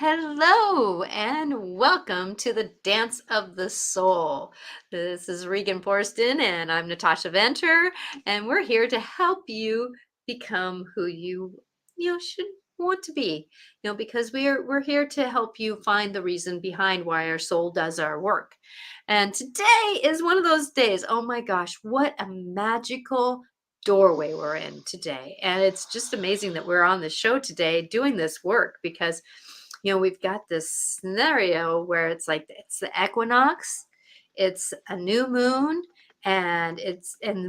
Hello and welcome to the Dance of the Soul. This is Regan Forston and I'm Natasha Venter, and we're here to help you become who you should want to be. Because we're here to help you find the reason behind why our soul does our work. And today is one of those days. Oh my gosh, what a magical doorway we're in today. And it's just amazing that we're on the show today doing this work because we've got this scenario where it's the equinox, it's a new moon, and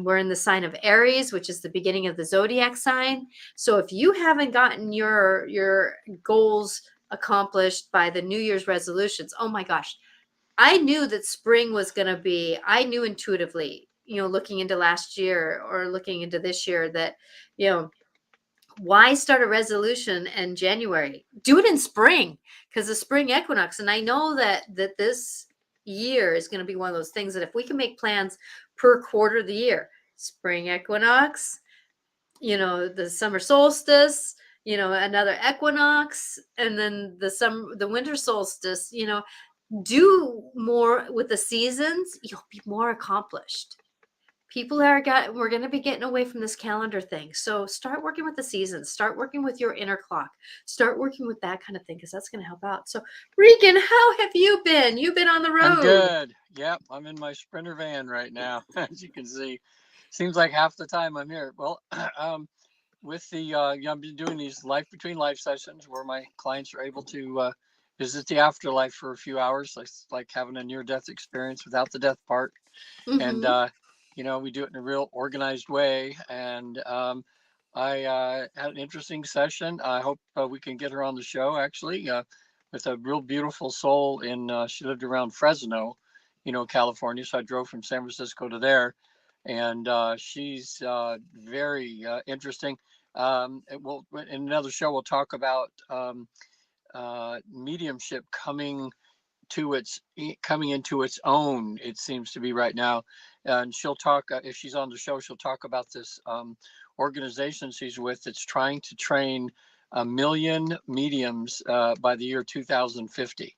we're in the sign of Aries, which is the beginning of the zodiac sign. So if you haven't gotten your goals accomplished by the New Year's resolutions, oh my gosh, I knew that spring was going to be, I knew intuitively, looking into last year or looking into this year that, you know, why start a resolution in January? Do it in spring because the spring equinox. And I know that this year is going to be one of those things that if we can make plans per quarter of the year, spring equinox, the summer solstice, another equinox, and then the winter solstice, do more with the seasons, you'll be more accomplished. We're going to be getting away from this calendar thing. So start working with the seasons, start working with your inner clock, start working with that kind of thing, because that's going to help out. So Regan, how have you been? You've been on the road. I'm good. Yep, I'm in my Sprinter van right now, as you can see. Seems like half the time I'm here. Well, with the I've been doing these life between life sessions where my clients are able to visit the afterlife for a few hours, like having a near-death experience without the death part. And we do it in a real organized way. And I had an interesting session. I hope we can get her on the show, actually, with a real beautiful soul she lived around Fresno, California. So I drove from San Francisco to there. And she's very interesting. In another show, we'll talk about mediumship coming into its own. It seems to be right now, and she'll talk if she's on the show. She'll talk about this organization she's with that's trying to train 1 million mediums by the year 2050.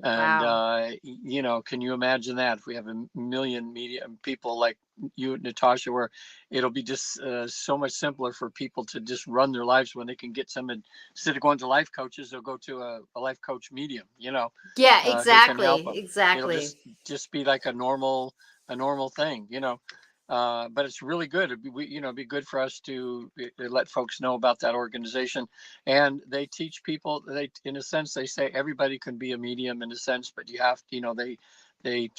And Wow. can you imagine that if we have 1 million medium people like you, Natasha, where it'll be just so much simpler for people to just run their lives when they can get some, instead of going to life coaches, they'll go to a life coach medium, Yeah, who can help them. It'll exactly. just be like a normal thing, but it's really good. It'd be good for us to let folks know about that organization. And they teach people, in a sense, they say everybody can be a medium in a sense, but you have to, they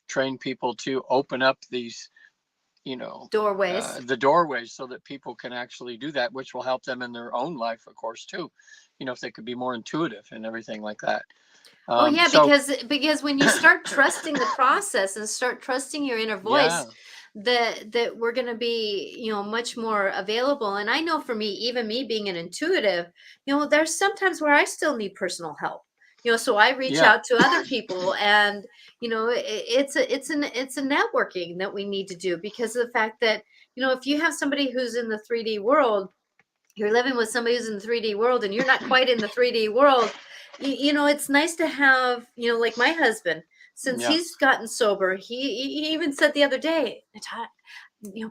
train people to open up these, Doorways. the doorways so that people can actually do that, which will help them in their own life, of course, too. If they could be more intuitive and everything like that. Oh yeah, So because when you start trusting the process and start trusting your inner voice, yeah, that we're going to be, much more available. And I know for me, even me being an intuitive, there's sometimes where I still need personal help. So I reach yeah, out to other people, and it's a networking that we need to do because of the fact that if you have somebody who's in the 3D world, you're living with somebody who's in the 3D world and you're not quite in the 3D world, it's nice to have, like my husband, since yeah, he's gotten sober, he even said the other day,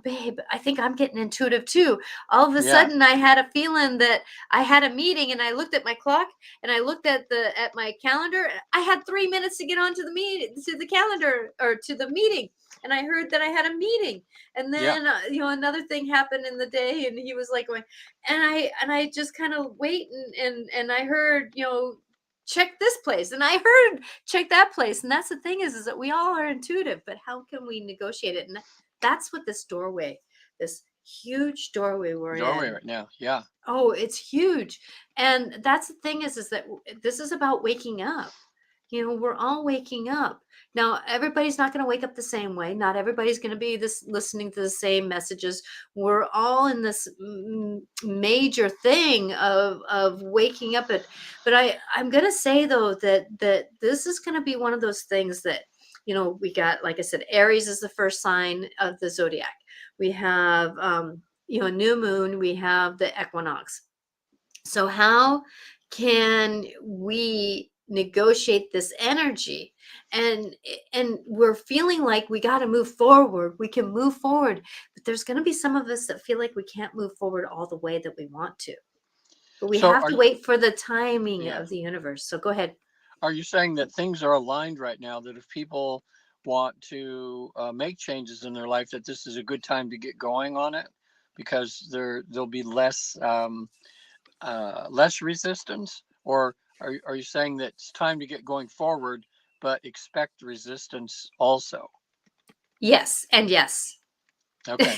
babe, I think I'm getting intuitive too. All of a yeah, sudden I had a feeling that I had a meeting, and I looked at my clock and I looked at my calendar. I had 3 minutes to get onto the calendar or to the meeting. And I heard that I had a meeting. And yeah. then, another thing happened in the day, and he was like going, and I just kind of wait, and I heard, check this place, and I heard check that place. And that's the thing is that we all are intuitive, but how can we negotiate it? And that's what this huge doorway we're Doorway in. right now. Yeah. Oh, it's huge. And that's the thing is that this is about waking up. We're all waking up. Now, everybody's not going to wake up the same way. Not everybody's going to be listening to the same messages. We're all in this major thing of waking up. But I'm going to say though that this is going to be one of those things that we got, like I said, Aries is the first sign of the zodiac. We have new moon. We have the equinox. So how can we negotiate this energy? And we're feeling like we got to move forward. We can move forward, but there's going to be some of us that feel like we can't move forward all the way that we want to. But we So have to wait for the timing yeah, of the universe. So go ahead. are you saying that things are aligned right now, that if people want to make changes in their life, that this is a good time to get going on it, because there'll be less resistance? Or are you saying that it's time to get going forward, but expect resistance also? Yes, and yes. Okay.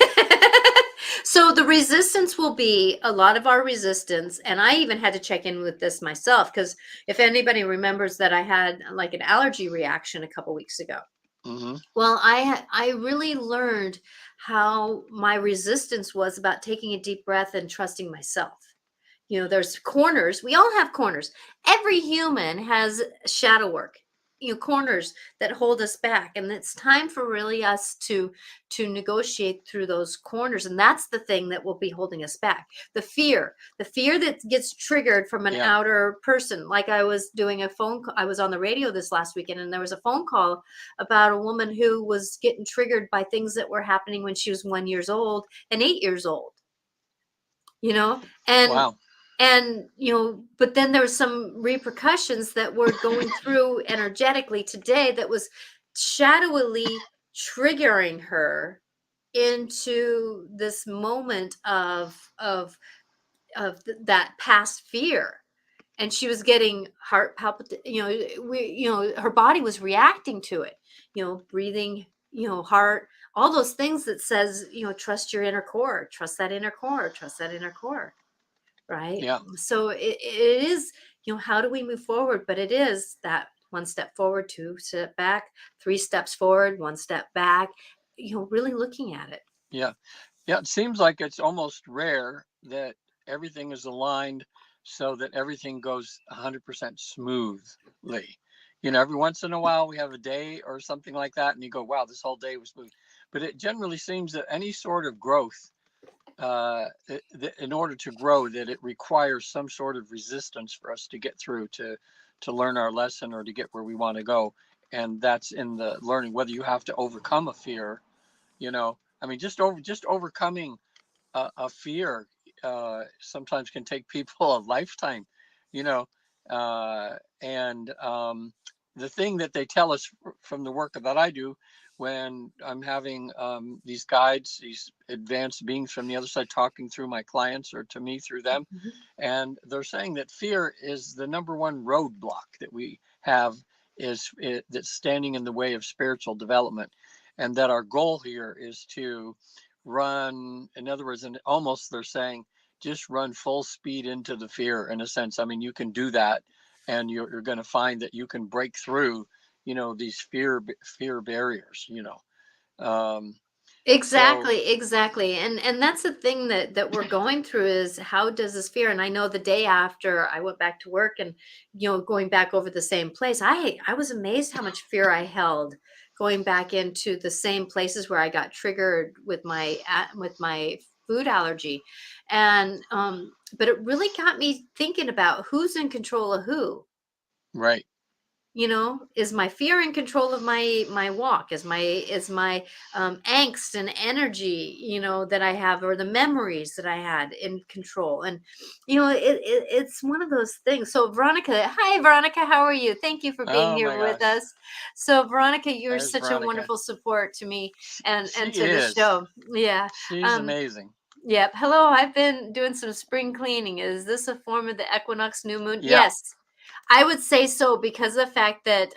So the resistance will be a lot of our resistance, and I even had to check in with this myself, because if anybody remembers that I had like an allergy reaction a couple weeks ago. Mm-hmm. Well, I really learned how my resistance was about taking a deep breath and trusting myself. There's corners. We all have corners. Every human has shadow work, corners that hold us back. And it's time for really us to negotiate through those corners. And that's the thing that will be holding us back. The fear that gets triggered from an Yeah. outer person. Like I was doing a phone call, I was on the radio this last weekend, and there was a phone call about a woman who was getting triggered by things that were happening when she was 1 years old and 8 years old you know and Wow. but then there was some repercussions that were going through energetically today that was shadowily triggering her into this moment that past fear, and she was getting heart palpitation. Her body was reacting to it, breathing, heart, all those things that says, trust your inner core, trust that inner core, trust that inner core. Right. Yeah. So it is, how do we move forward? But it is that one step forward, two step back, three steps forward, one step back, really looking at it. Yeah. Yeah, it seems like it's almost rare that everything is aligned so that everything goes 100% smoothly. Every once in a while we have a day or something like that, and you go, wow, this whole day was smooth. But it generally seems that any sort of growth, in order to grow, that it requires some sort of resistance for us to get through, to learn our lesson or to get where we want to go. And that's in the learning, whether you have to overcome a fear. I mean, just overcoming a fear sometimes can take people a lifetime, you know. And the thing that they tell us from the work that I do, when I'm having these guides, these advanced beings from the other side talking through my clients or to me through them, Mhm. and they're saying that fear is the number one roadblock that we have, that's standing in the way of spiritual development, and that our goal here is to run, in other words, and almost they're saying, just run full speed into the fear, in a sense. I mean, you can do that, and you're going to find that you can break through, these fear barriers. Um, so Exactly. And that's the thing that we're going through, is how does this fear? And I know the day after I went back to work, and going back over the same place, I was amazed how much fear I held going back into the same places where I got triggered with my food allergy. And but it really got me thinking about who's in control of who. right. Is my fear in control of my walk? Is my angst and energy, that I have, or the memories that I had, in control? And it's one of those things. So Veronica, hi Veronica, how are you? Thank you for being Oh here my with gosh, us. So Veronica, you're there's such a Veronica. wonderful support to me and She to the is. show. Yeah. She's um amazing. yep. Hello, I've been doing some spring cleaning. Is this a form of the equinox new moon? Yeah. Yes, I would say so, because of the fact that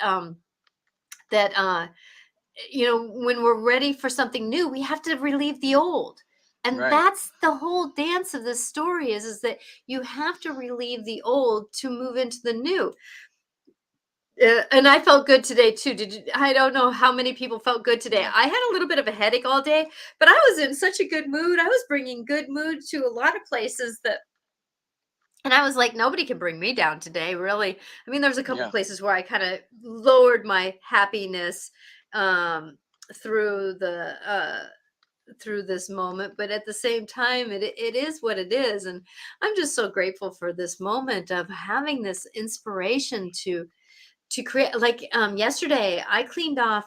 when we're ready for something new, we have to relieve the old. And Right. that's the whole dance of this story, is that you have to relieve the old to move into the new. And I felt good today too. I don't know how many people felt good today. Yeah. I had a little bit of a headache all day, but I was in such a good mood. I was bringing good mood to a lot of places that, and I was like, nobody can bring me down today, really. I mean, there's a couple Yeah. places where I kind of lowered my happiness um, through through this moment, but at the same time, it is what it is. And I'm just so grateful for this moment of having this inspiration to create. Like yesterday I cleaned off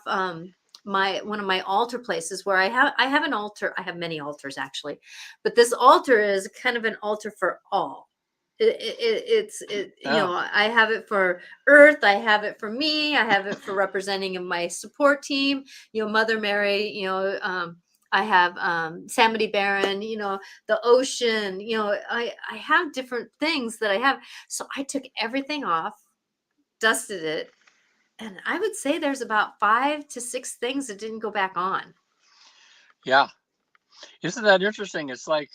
my one of my altar places where I have an altar. I have many altars actually, but this altar is kind of an altar for all. You know, Oh, I have it for earth, I have it for me, I have it for representing of my support team, you know, Mother Mary, you know, I have Samity Baron, you know, the ocean, you know, I have different things that I have. So I took everything off, dusted it, and I would say there's about 5 to 6 things that didn't go back on. yeah. Isn't that interesting? It's like,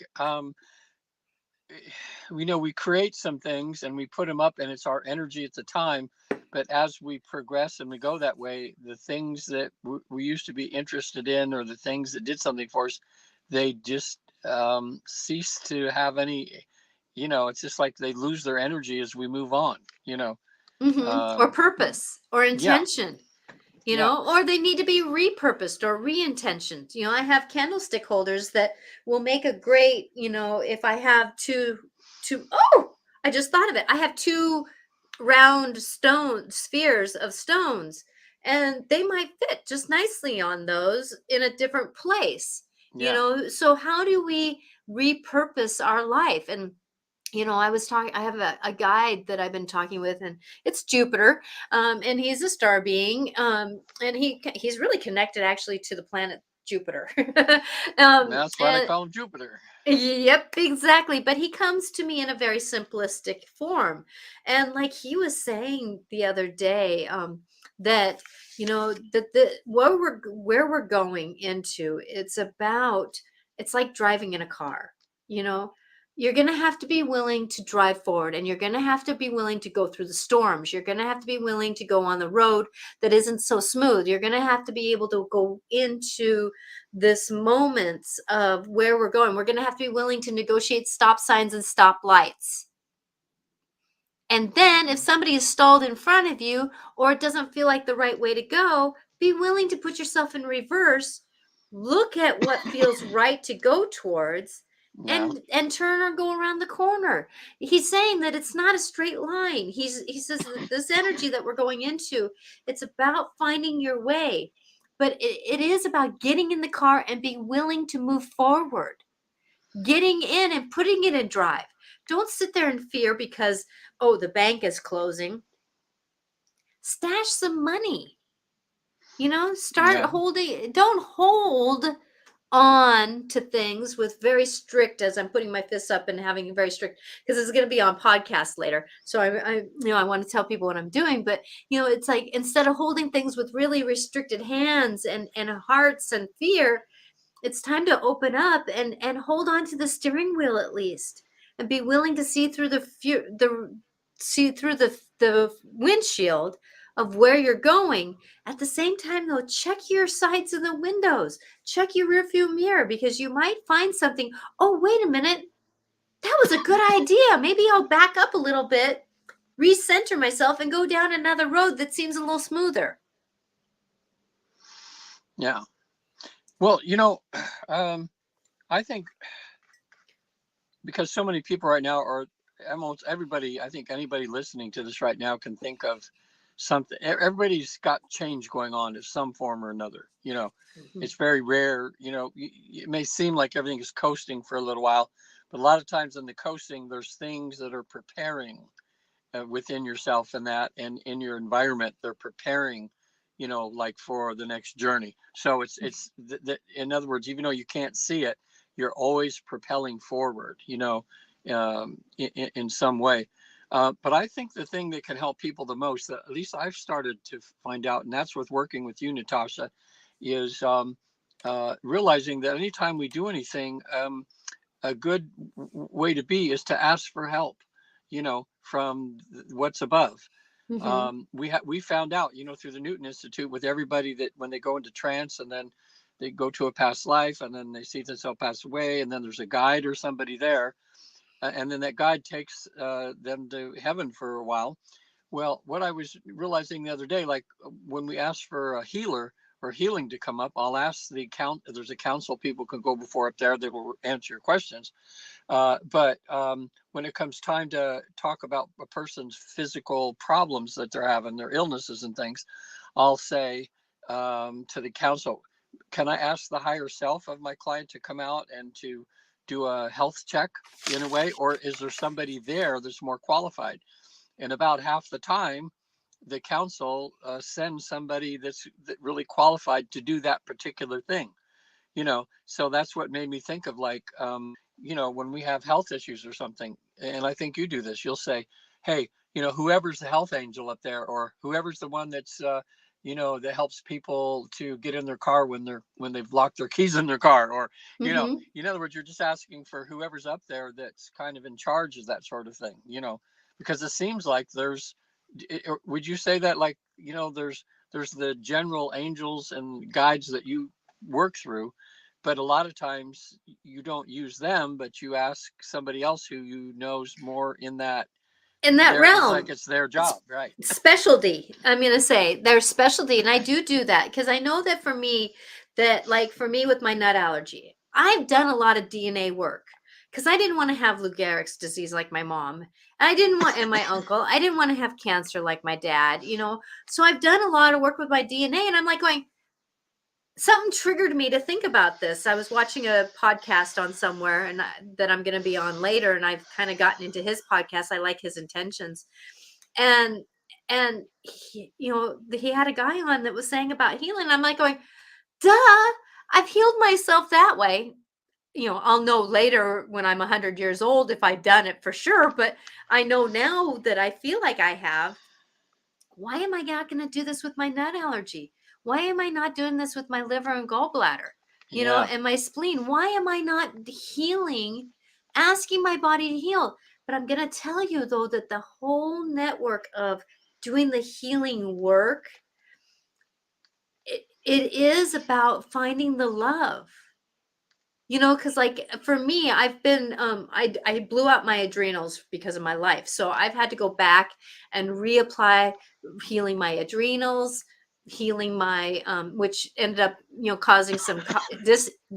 we know we create some things and we put them up and it's our energy at the time. But as we progress and we go that way, the things that we used to be interested in or the things that did something for us, they just cease to have any, it's just like they lose their energy as we move on, Or um, purpose or yeah, intention, you yeah, know, or they need to be repurposed or re-intentioned. You know, I have candlestick holders that will make a great, you know, if I have oh, I just thought of it. I have two round stone spheres of stones, and they might fit just nicely on those in a different place. You yeah, know, so how do we repurpose our life? And you know, I have a guide that I've been talking with, and it's Jupiter, and he's a star being, and he's really connected actually to the planet Jupiter. that's why they And call them Jupiter. yep, exactly. But he comes to me in a very simplistic form. And like he was saying the other day, that you know that the where we're going into, it's like driving in a car, you know. You're going to have to be willing to drive forward, and you're going to have to be willing to go through the storms. You're going to have to be willing to go on the road that isn't so smooth. You're going to have to be able to go into this moments of where we're going. We're going to have to be willing to negotiate stop signs and stop lights. And then if somebody is stalled in front of you or it doesn't feel like the right way to go, be willing to put yourself in reverse, look at what feels right to go towards, Yeah, and turn or go around the corner. He's saying that it's not a straight line. He says that this energy that we're going into, it's about finding your way. But it is about getting in the car and being willing to move forward, getting in and putting it in drive. Don't sit there in fear because, oh, the bank is closing. Stash some money. You know, start yeah, holding, don't hold on to things with very strict, as I'm putting my fists up and having a very strict, because it's going to be on podcast later. So you know, I want to tell people what I'm doing, but you know, it's like instead of holding things with really restricted hands and hearts and fear, it's time to open up and hold on to the steering wheel at least, and be willing to see through the windshield of where you're going. At the same time though, check your sides of the windows, check your rear view mirror, because you might find something. Oh, wait a minute, that was a good idea. Maybe I'll back up a little bit, recenter myself, and go down another road that seems a little smoother. yeah. Well, um, I think because so many people right now are almost everybody, I think anybody listening to this right now can think of something. Everybody's got change going on in some form or another. Mhm. It's very rare. It may seem like everything is coasting for a little while, but a lot of times in the coasting, there's things that are preparing within yourself and that, and in your environment, they're preparing, like for the next journey. So in other words, even though you can't see it, you're always propelling forward, in some way. But I think the thing that can help people the most, that at least I've started to find out, and that's with working with you, Natasha, is realizing that anytime we do anything, a good way to be is to ask for help, from what's above. Mhm. We found out, through the Newton Institute, with everybody, that when they go into trance and then they go to a past life and then they see themselves pass away, and then there's a guide or somebody there, and then that guide takes them to heaven for a while. Well, what I was realizing the other day, like when we ask for a healer, or healing to come up, I'll ask there's a council, people can go before up there, they will answer your questions. But when it comes time to talk about a person's physical problems that they're having, their illnesses and things, I'll say to the council, can I ask the higher self of my client to come out and to do a health check in a way, or is there somebody there that's more qualified? And about half the time, the council sends somebody that's really qualified to do that particular thing. So that's what made me think of, like, when we have health issues or something, and I think you do this, you'll say, hey, whoever's the health angel up there, or whoever's the one that's that helps people to get in their car when they've locked their keys in their car, or Mm-hmm. in other words, you're just asking for whoever's up there that's kind of in charge of that sort of thing, because it seems like would you say that, like, there's the general angels and guides that you work through, but a lot of times you don't use them, but you ask somebody else who knows more in that, In that it's like realm, it's their job, right? specialty, I'm going to say their specialty. And I do that because I know that for me, with my nut allergy, I've done a lot of DNA work because I didn't want to have Lou Gehrig's disease like my mom. And my uncle, I didn't want to have cancer like my dad, so I've done a lot of work with my DNA, and I'm like going, something triggered me to think about this. I was watching a podcast on somewhere, and that I'm going to be on later, and I've kind of gotten into his podcast. I like his intentions, and he had a guy on that was saying about healing. I'm like going, duh, I've healed myself that way. I'll know later when I'm 100 years old if I've done it for sure, but I know now that I feel like I have. Why am I not going to do this with my nut allergy? Why am I not doing this with my liver and gallbladder? Yeah. And my spleen? Why am I not healing, asking my body to heal? But I'm going to tell you, though, that the whole network of doing the healing work, it is about finding the love. Because like for me, I've been I blew out my adrenals because of my life. So I've had to go back and reapply healing my adrenals, healing my which ended up, causing some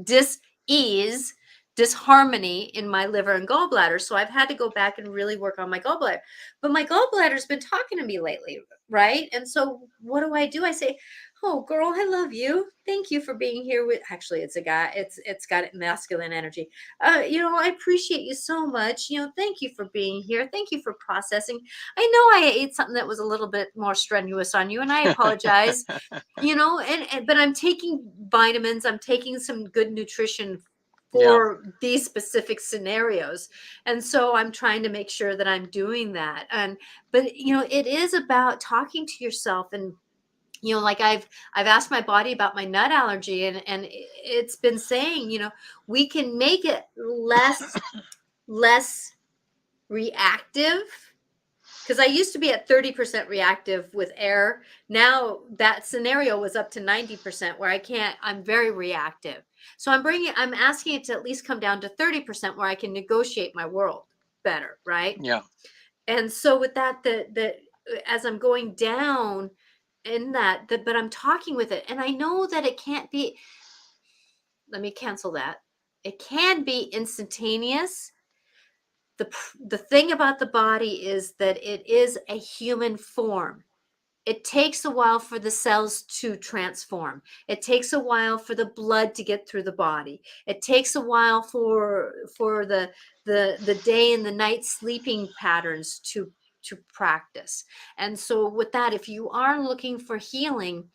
dis-ease, disharmony in my liver and gallbladder. So I've had to go back and really work on my gallbladder. But my gallbladder's been talking to me lately, right? And so what do? I say, oh, girl, I love you. Thank you for being here with, actually, it's a guy. It's got masculine energy. I appreciate you so much. Thank you for being here. Thank you for processing. I know I ate something that was a little bit more strenuous on you, and I apologize. But I'm taking vitamins, I'm taking some good nutrition Yeah. for these specific scenarios. And so I'm trying to make sure that I'm doing that. But it is about talking to yourself, and like I've asked my body about my nut allergy, and it's been saying, we can make it less reactive, because I used to be at 30% reactive with air. Now that scenario was up to 90%, where I'm very reactive. So I'm asking it to at least come down to 30%, where I can negotiate my world better, right? Yeah. And so with that, as I'm going down in that, but I'm talking with it, and I know that it can't be, let me cancel that. It can be instantaneous. The thing about the body is that it is a human form. It takes a while for the cells to transform. It takes a while for the blood to get through the body. It takes a while for the day and the night sleeping patterns to practice. And so with that, if you are looking for healing,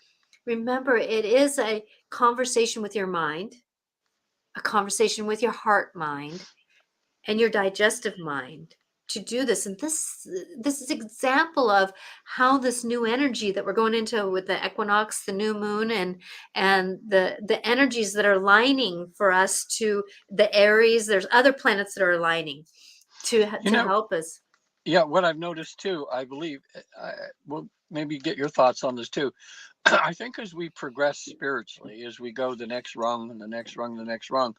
remember, it is a conversation with your mind, a conversation with your heart mind, and your digestive mind to do this. And this is example of how this new energy that we're going into with the equinox, the new moon, and the energies that are aligning for us, to the Aries. There's other planets that are aligning to You know, help us. yeah, what I've noticed too, I believe, well, maybe get your thoughts on this too. I think as we progress spiritually, as we go the next rung and the next rung, the next rung,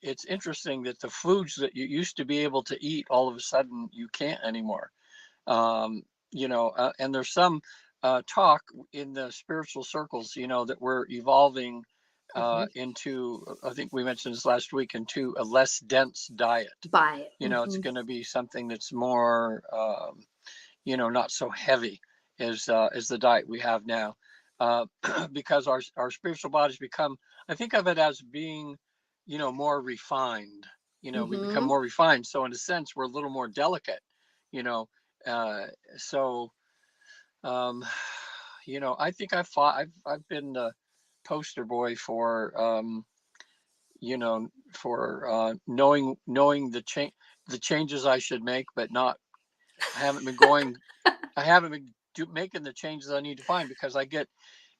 it's interesting that the foods that you used to be able to eat, all of a sudden you can't anymore. And there's some talk in the spiritual circles, that we're evolving Mhm. into, I think we mentioned this last week, into a less dense diet. Buy it. It's Mhm. going to be something that's more, not so heavy as the diet we have now, uh, because our spiritual bodies become. I think of it as being, more refined. We become Mhm. more refined. So in a sense, we're a little more delicate. You know, uh, so um, I think I've been the poster boy for knowing the changes I should make, but not. I haven't been going. I haven't been making the changes I need to find, because I get,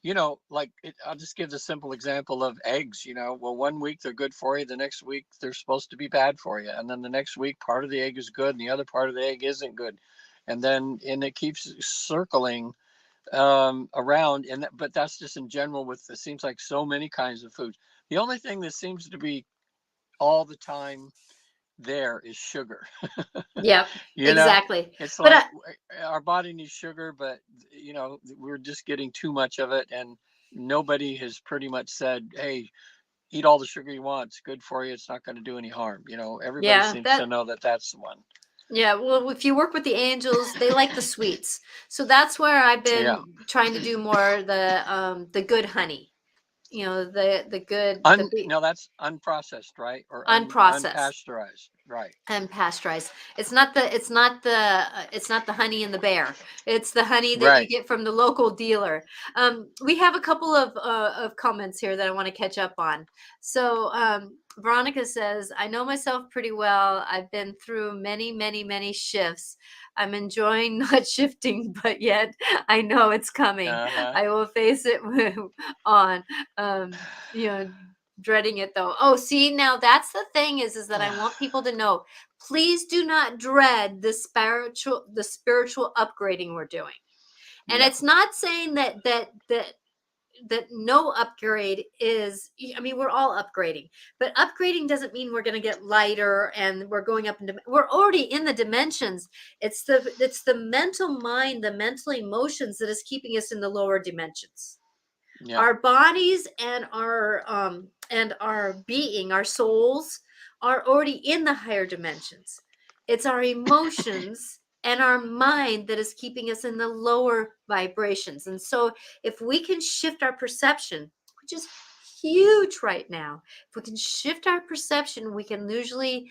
I'll just give the simple example of eggs. Well, one week they're good for you, the next week they're supposed to be bad for you, and then the next week part of the egg is good and the other part of the egg isn't good, and it keeps circling around. But that's just in general with, it seems like, so many kinds of foods. The only thing that seems to be all the time there is sugar. Yep, you know exactly. it's But like our body needs sugar, but we're just getting too much of it, and nobody has pretty much said, hey, eat all the sugar you want, it's good for you, it's not going to do any harm. Everybody yeah, seems to that know that that's the one. yeah, well, if you work with the angels, they like the sweets. So that's where I've Yeah. been trying to do more the good honey. The good the be No, that's unprocessed, right? Or unprocessed. unpasteurized, right? And pasteurized. It's not the honey in the bear. It's the honey that you Right. get from the local dealer. We have a couple of comments here that I want to catch up on. So Veronica says, "I know myself pretty well. I've been through many, many, many shifts. I'm enjoying not shifting, but yet I know it's coming. Uh-huh. I will face it on. You know." Dreading it though. Oh, see, now that's the thing is that I want people to know, please do not dread the spiritual upgrading we're doing. And Yeah. it's not saying that no upgrade is, I mean, we're all upgrading, but upgrading doesn't mean we're going to get lighter and we're going up into, we're already in the dimensions. It's the mental mind, the mental emotions that is keeping us in the lower dimensions. Yeah. Our bodies and our being, our souls, are already in the higher dimensions. It's our emotions and our mind that is keeping us in the lower vibrations. And so if we can shift our perception, which is huge right now, if we can shift our perception, we can usually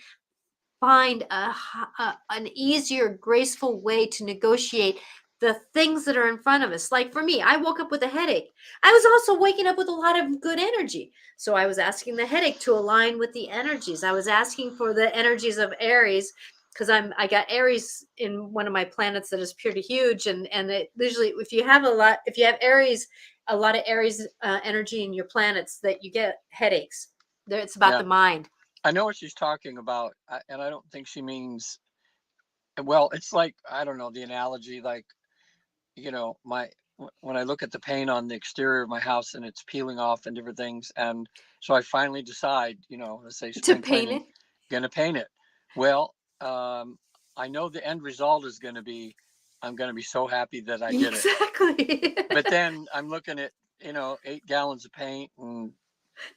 find an easier, graceful way to negotiate the things that are in front of us. Like for me, I woke up with a headache. I was also waking up with a lot of good energy. So I was asking the headache to align with the energies. I was asking for the energies of Aries because I got Aries in one of my planets that is pretty huge, and it usually, if you have Aries, a lot of Aries energy in your planets, that you get headaches. It's about Yeah. the mind. I know what she's talking about, and I don't think she means, well, it's like, I don't know, the analogy, like, my when I look at the paint on the exterior of my house and it's peeling off and different things, and so I finally decide, let's say To spring paint cleaning, it. gonna paint it. Well, I know the end result is going to be, I'm going to be so happy that I did it. Exactly. But then I'm looking at, 8 gallons of paint and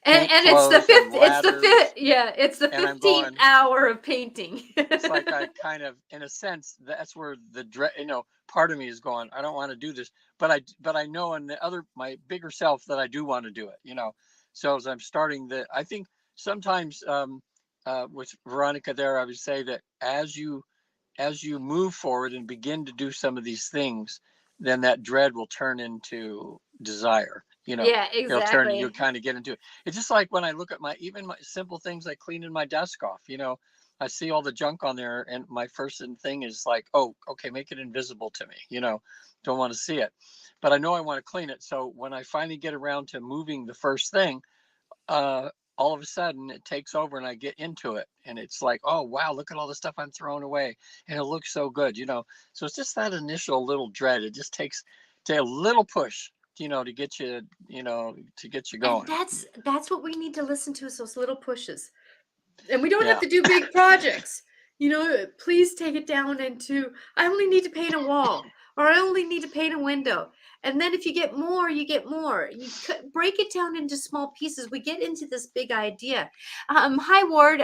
and paint and it's the flows and fifth, ladders, it's the and I'm 15th going, hour of painting. it's like, I kind of, in a sense, that's where the dread, part of me is going, I don't want to do this, but I know in the other, my bigger self, that I do want to do it. So as I'm starting I think sometimes, with Veronica there, I would say that as you move forward and begin to do some of these things, then that dread will turn into desire. Yeah, You'll exactly. kind of get into it. It's just like when I look at even my simple things like cleaning my desk off. I see all the junk on there, and my first thing is like, oh, okay, make it invisible to me. Don't want to see it, but I know I want to clean it. So when I finally get around to moving the first thing, uh, all of a sudden it takes over and I get into it, and it's like, oh wow, look at all the stuff I'm throwing away, and it looks so good. So it's just that initial little dread. It just takes a little push, to get you And going. that's what we need to listen to, is those little pushes. And we don't have Yeah. to do big projects. Please take it down into, I only need to paint a wall. or I only need to paint a window. And then if you get more, you get more. You break it down into small pieces. We get into this big idea. Hi, Ward.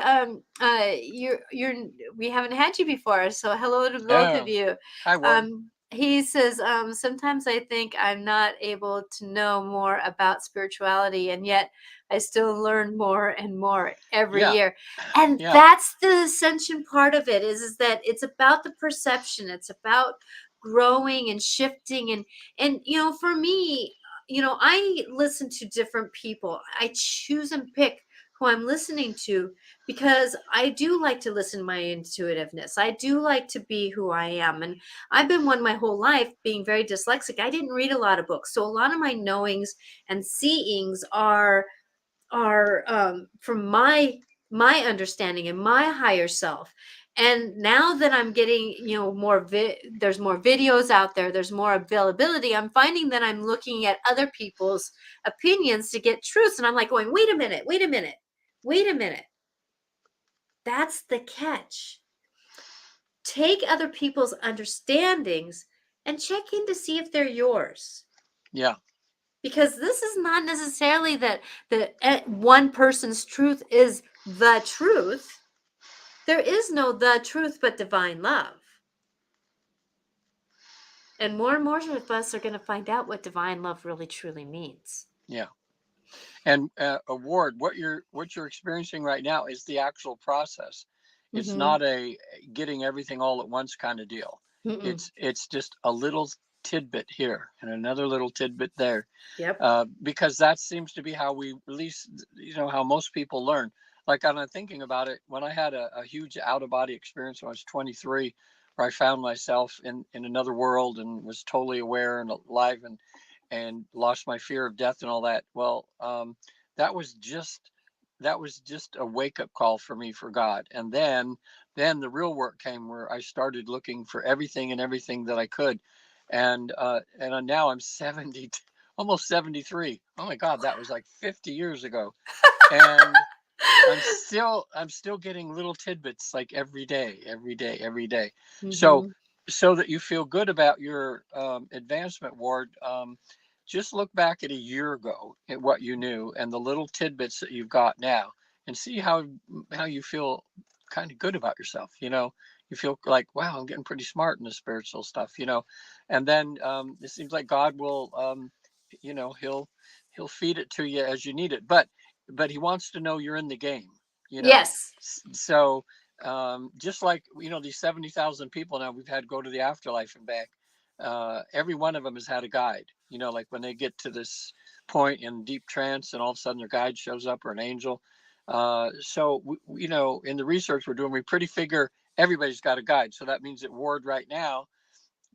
We haven't had you before, so hello to both of Oh, you. hi, Ward. He says, sometimes I think I'm not able to know more about spirituality, and yet I still learn more and more every Yeah, year. And yeah, that's the ascension part of it, is that it's about the perception. It's about growing and shifting. And for me, I listen to different people. I choose and pick who I'm listening to, because I do like to listen to my intuitiveness. I do like to be who I am. And I've been one my whole life being very dyslexic. I didn't read a lot of books. So a lot of my knowings and seeings are from my understanding and my higher self. And now that I'm getting, there's more videos out there, there's more availability, I'm finding that I'm looking at other people's opinions to get truths, and I'm like going, wait a minute, wait a minute, wait a minute. That's the catch. Take other people's understandings and check in to see if they're yours, yeah, because this is not necessarily that one person's truth is the truth. There is no the truth but divine love. And more of us are going to find out what divine love really truly means. yeah. And Award, what you're experiencing right now is the actual process. It's Mm-hmm. not a getting everything all at once kind of deal. Mm-mm. It's just a little tidbit here and another little tidbit there, Yep. because that seems to be how we, at least, how most people learn. Like, I'm thinking about it, when I had a huge out of body experience when I was 23, where I found myself in another world and was totally aware and alive, and lost my fear of death and all that. Well, that was just that was just a wake up call for me, for God. And then the real work came, where I started looking for everything that I could. And now I'm 70, almost 73. Oh my God, that was like 50 years ago. And I'm still getting little tidbits, like every day, every day, every day. So Mm-hmm. so that you feel good about your advancement, Ward. Just look back at a year ago at what you knew and the little tidbits that you've got now, and see how you feel kind of good about yourself. You feel like, wow, I'm getting pretty smart in the spiritual stuff. And then it seems like God will, he'll feed it to you as you need it. But he wants to know you're in the game. You know, Yes. so just like, these 70,000 people now we've had go to the afterlife and back. Every one of them has had a guide. Like when they get to this point in deep trance, and all of a sudden their guide shows up, or an angel. So in the research we're doing, we pretty figure everybody's got a guide. So that means at Ward right now,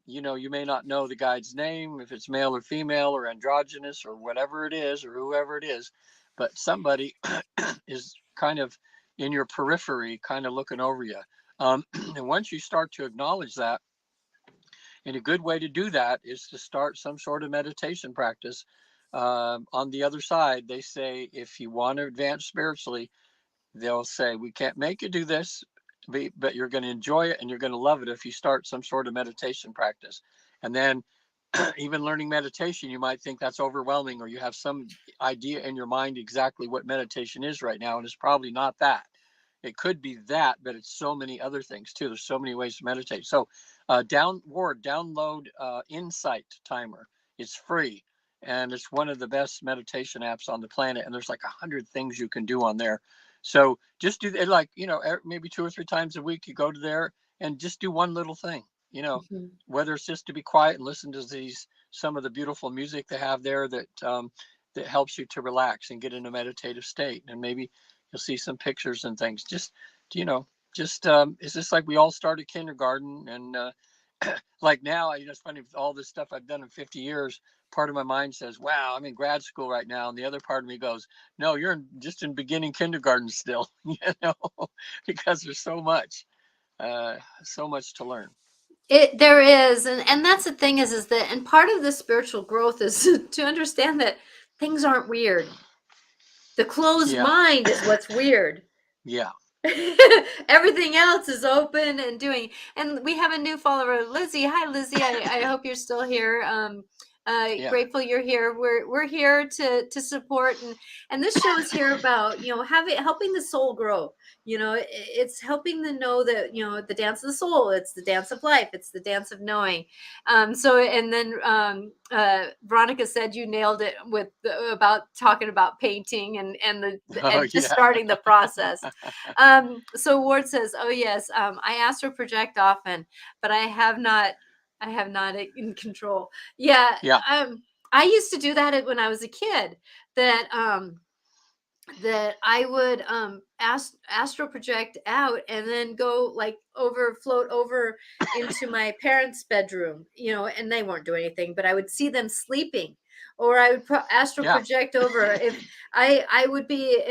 you may not know the guide's name, if it's male or female or androgynous or whatever it is, or whoever it is, but somebody is kind of in your periphery, kind of looking over you. And once you start to acknowledge that, and a good way to do that is to start some sort of meditation practice. On the other side, they say, if you want to advance spiritually, they'll say, we can't make you do this, but you're going to enjoy it and you're going to love it if you start some sort of meditation practice. And then even learning meditation, you might think that's overwhelming, or you have some idea in your mind exactly what meditation is right now, and it's probably not that. It could be that, but it's so many other things too. There's so many ways to meditate. So download Insight Timer. It's free, and it's one of the best meditation apps on the planet, and there's like 100 things you can do on there. So just do it, like, maybe 2 or 3 times a week, you go to there and just do one little thing, Mm-hmm. whether it's just to be quiet and listen to some of the beautiful music they have there, that helps you to relax and get in a meditative state. And maybe you'll see some pictures and things. Just, you know, it's just like we all started kindergarten. And like now, it's funny, with all this stuff I've done in 50 years, part of my mind says, wow, I'm in grad school right now. And the other part of me goes, no, you're just in beginning kindergarten still, because there's so much to learn. There is, and that's the thing, is that, and part of the spiritual growth is to understand that things aren't weird. The closed Yeah. mind is what's weird. Yeah. Everything else is open and doing. And we have a new follower, Lizzie. Hi, Lizzie. I hope you're still here. Yeah. Grateful you're here. We're here to support, and this show is here about, having helping the soul grow. It's helping them know that, the dance of the soul. It's the dance of life. It's the dance of knowing. So, and then Veronica said you nailed it with about talking about painting Oh and just yeah. starting the process. So Ward says, "Oh yes, I astral project often, but I have not. I have not in control. Yeah, Yeah. I used to do that when I was a kid. That I would astral project out and then go like float over into my parents' bedroom, and they weren't doing anything, but I would see them sleeping, or I would astral Yeah. project over if I would be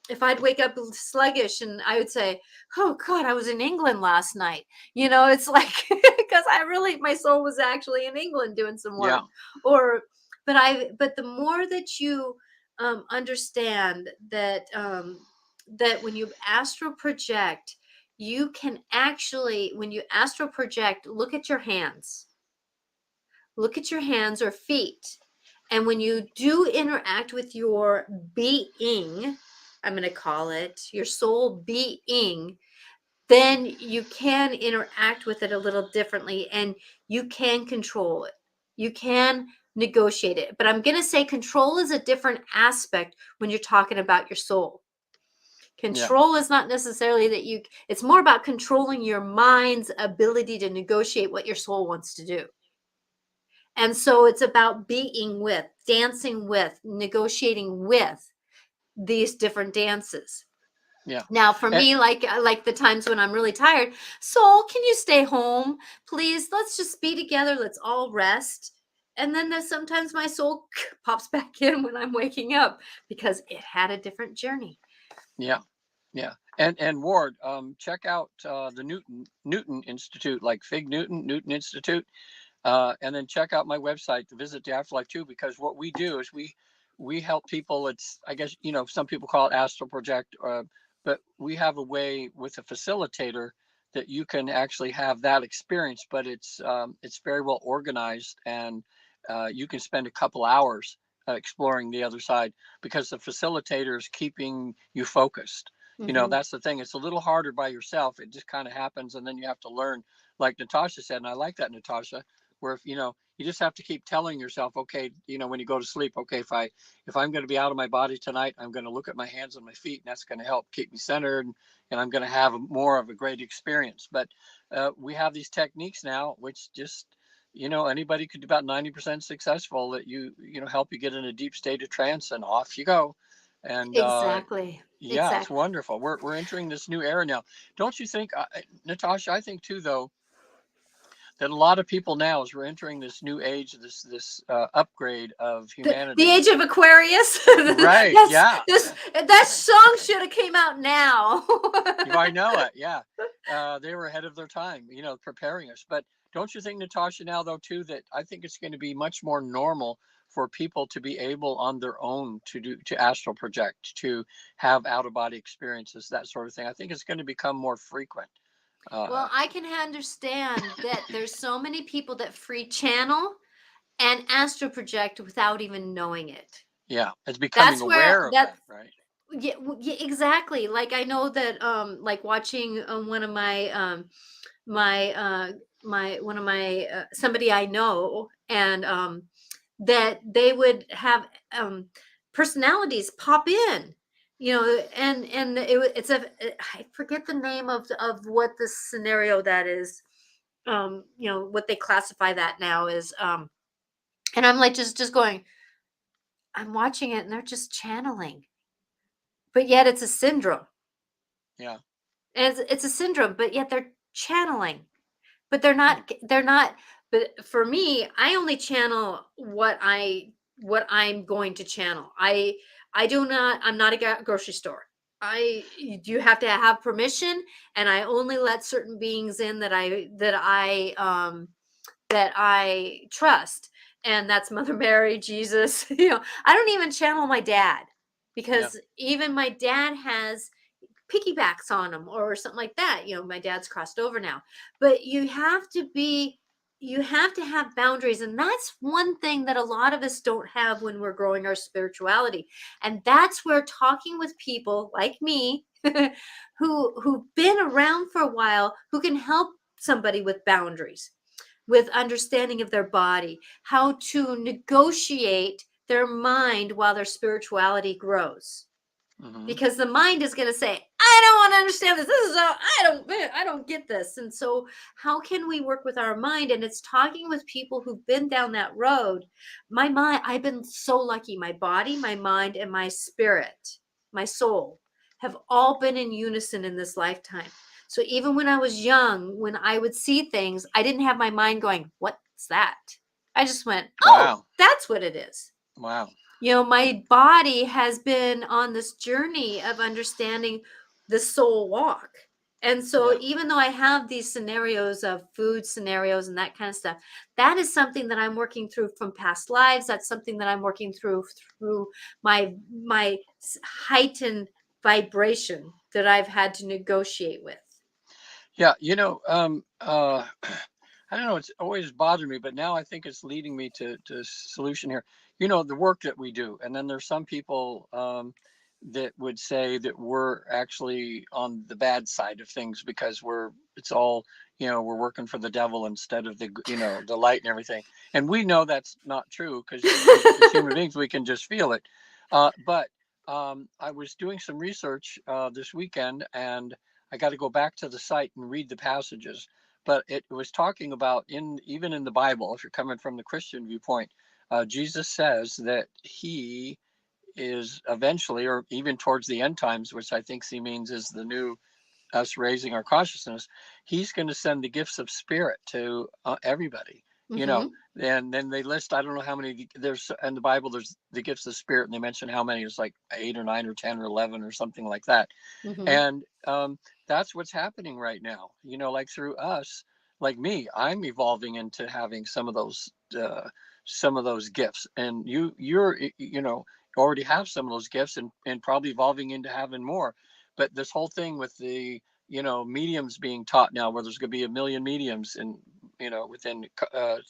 if I'd wake up sluggish and I would say, "Oh God, I was in England last night." It's like because my soul was actually in England doing some Yeah. work, or but the more that you understand that when you astral project, you can actually, when you astral project, look at your hands or feet, and when you do interact with your being, I'm going to call it your soul being, then you can interact with it a little differently, and you can control it. You can negotiate it. But I'm going to say control is a different aspect when you're talking about your soul. Yeah. Control is not necessarily it's more about controlling your mind's ability to negotiate what your soul wants to do. And so it's about being with, dancing with, negotiating with these different dances. Yeah. Now, for And, me, like the times when I'm really tired, soul, can you stay home, please? Let's just be together. Let's all rest. And then there's sometimes my soul pops back in when I'm waking up because it had a different journey. yeah. Yeah. And Ward, check out the Newton Institute, like Fig Newton Institute. And then check out my website to visit the afterlife too, because what we do is we help people. It's, I guess, some people call it astral project, but we have a way with a facilitator that you can actually have that experience, but it's very well organized, and you can spend a couple hours exploring the other side because the facilitator is keeping you focused. Mm-hmm. That's the thing. It's a little harder by yourself. It just kind of happens, and then you have to learn, like Natasha said, and I like that, Natasha, where if you just have to keep telling yourself, okay, when you go to sleep, okay, if I'm going to be out of my body tonight, I'm going to look at my hands and my feet, and that's going to help keep me centered, and I'm going to have more of a great experience. But we have these techniques now which just, anybody could do, about 90% successful, that help you get in a deep state of trance, and off you go. And Exactly. yeah, it's Exactly. wonderful. We're entering this new era now, don't you think, Natasha? I think too, though, that a lot of people now, as we're entering this new age, this upgrade of The humanity. age of Aquarius. Right. Yeah. That song should have came out now. I know it. Yeah. They were ahead of their time, preparing us. But don't you think, Natasha, now though too, that I think it's going to be much more normal for people to be able on their own to astral project, to have out of body experiences, that sort of thing. I think it's going to become more frequent. Well, I can understand that there's so many people that free channel and astral project without even knowing it. Yeah, it's becoming That's where aware of that's that, right? yeah, yeah, exactly. Like I know that like watching one of my my one of my somebody I know, and that they would have personalities pop in, and it's I forget the name of what the scenario that is, what they classify that now is, and I'm like just going, I'm watching it and they're just channeling, but yet it's a syndrome. Yeah. And it's a syndrome, but yet they're channeling. But Hmm. they're not, but for me, I only channel what I'm going to channel. I'm not a grocery store. You have to have permission, and I only let certain beings in that I trust. And that's Mother Mary, Jesus. I don't even channel my dad Yeah. because even my dad has piggybacks on them or something like that. My dad's crossed over now, but you have to have boundaries. And that's one thing that a lot of us don't have when we're growing our spirituality. And that's where talking with people like me who've been around for a while, who can help somebody with boundaries, with understanding of their body, how to negotiate their mind while their spirituality grows. Hmm. Because the mind is going to say, I don't want to understand this. This is I don't get this. And so how can we work with our mind? And it's talking with people who've been down that road. My mind, I've been so lucky. My body, my mind, and my spirit, my soul have all been in unison in this lifetime. So even when I was young, when I would see things, I didn't have my mind going, what's that? I just went, oh, Wow. that's what it is. Wow. My body has been on this journey of understanding the soul walk. And so Yeah. even though I have these scenarios of food scenarios and that kind of stuff, that is something that I'm working through from past lives. That's something that I'm working through my heightened vibration that I've had to negotiate with. Yeah. I don't know. It's always bothered me, but now I think it's leading me to solution here. The work that we do, and then there's some people that would say that we're actually on the bad side of things because it's all, we're working for the devil instead of the light and everything. And we know that's not true because as human beings, we can just feel it. But I was doing some research this weekend, and I got to go back to the site and read the passages, but it was talking about even in the Bible, if you're coming from the Christian viewpoint, Jesus says that he is eventually, or even towards the end times, which I think he means is the new us raising our consciousness, he's going to send the gifts of spirit to everybody, you know. Mm-hmm. And then they list, I don't know how many there's in the Bible, there's the gifts of spirit, and they mention how many. It's like 8 or 9 or 10 or 11 or something like that. Mm-hmm. And that's what's happening right now, like through us, like me, I'm evolving into having some of those gifts, and you're already have some of those gifts, and probably evolving into having more. But this whole thing with the mediums being taught now, where there's going to be 1 million mediums in within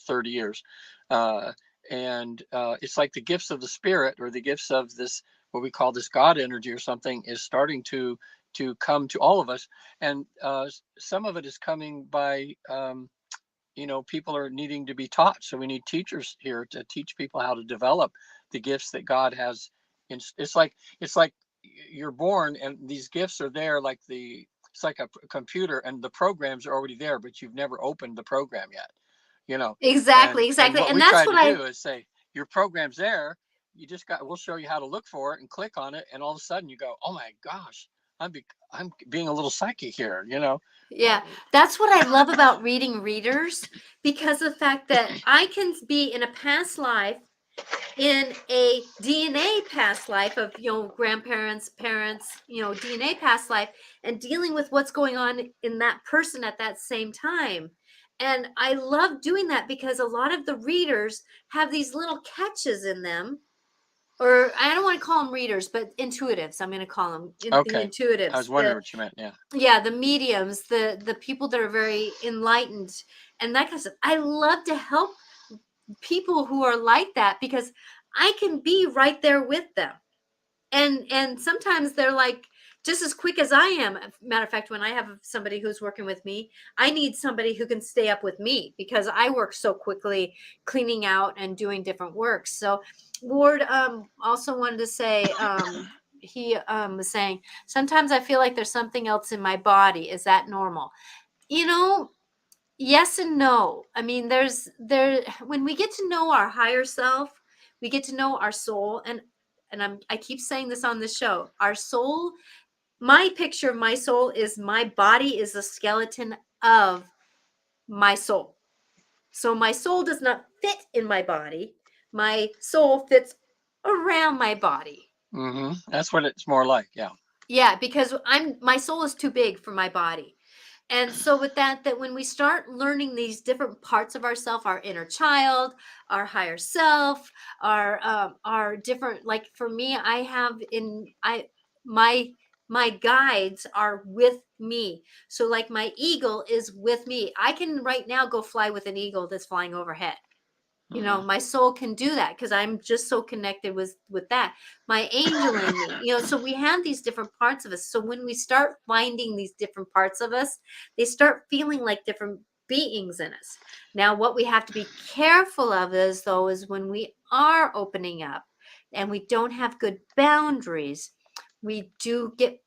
30 years, uh, and it's like the gifts of the spirit, or the gifts of this, what we call this God energy or something, is starting to come to all of us. And some of it is coming by people are needing to be taught, so we need teachers here to teach people how to develop the gifts that God has. It's like you're born and these gifts are there, like it's like a computer, and the programs are already there, but you've never opened the program yet, you know Exactly, and exactly. what And we that's try what to I do is say, your program's there, we'll show you how to look for it and click on it, and all of a sudden you go, oh my gosh, I'm being a little psychic here, Yeah, that's what I love about reading readers, because of the fact that I can be in a past life, in a DNA past life of, grandparents, parents, DNA past life, and dealing with what's going on in that person at that same time. And I love doing that because a lot of the readers have these little catches in them, or I don't want to call them readers, but intuitives. I'm going to call them the Okay, I intuitives. was wondering what you meant. Yeah. The mediums, the people that are very enlightened and that kind of stuff. I love to help people who are like that because I can be right there with them. And sometimes they're like just as quick as I am. Matter of fact, when I have somebody who's working with me, I need somebody who can stay up with me because I work so quickly cleaning out and doing different work. So Ward also wanted to say, he was saying, sometimes I feel like there's something else in my body. Is that normal? You know, yes and no. I mean, when we get to know our higher self, we get to know our soul, and I keep saying this on the show. Our soul, my picture of my soul is my body is the skeleton of my soul. So my soul does not fit in my body. My soul fits around my body. That's what it's more like. Yeah. Yeah, because my soul is too big for my body. And so with that when we start learning these different parts of ourself, our inner child, our higher self, our different, like for me, I have in I my my guides are with me. So like my eagle is with me. I can right now go fly with an eagle that's flying overhead. Hmm. My soul can do that because I'm just so connected with that. My angel in me, so we have these different parts of us. So when we start finding these different parts of us, they start feeling like different beings in us. Now, what we have to be careful of is when we are opening up and we don't have good boundaries, we do get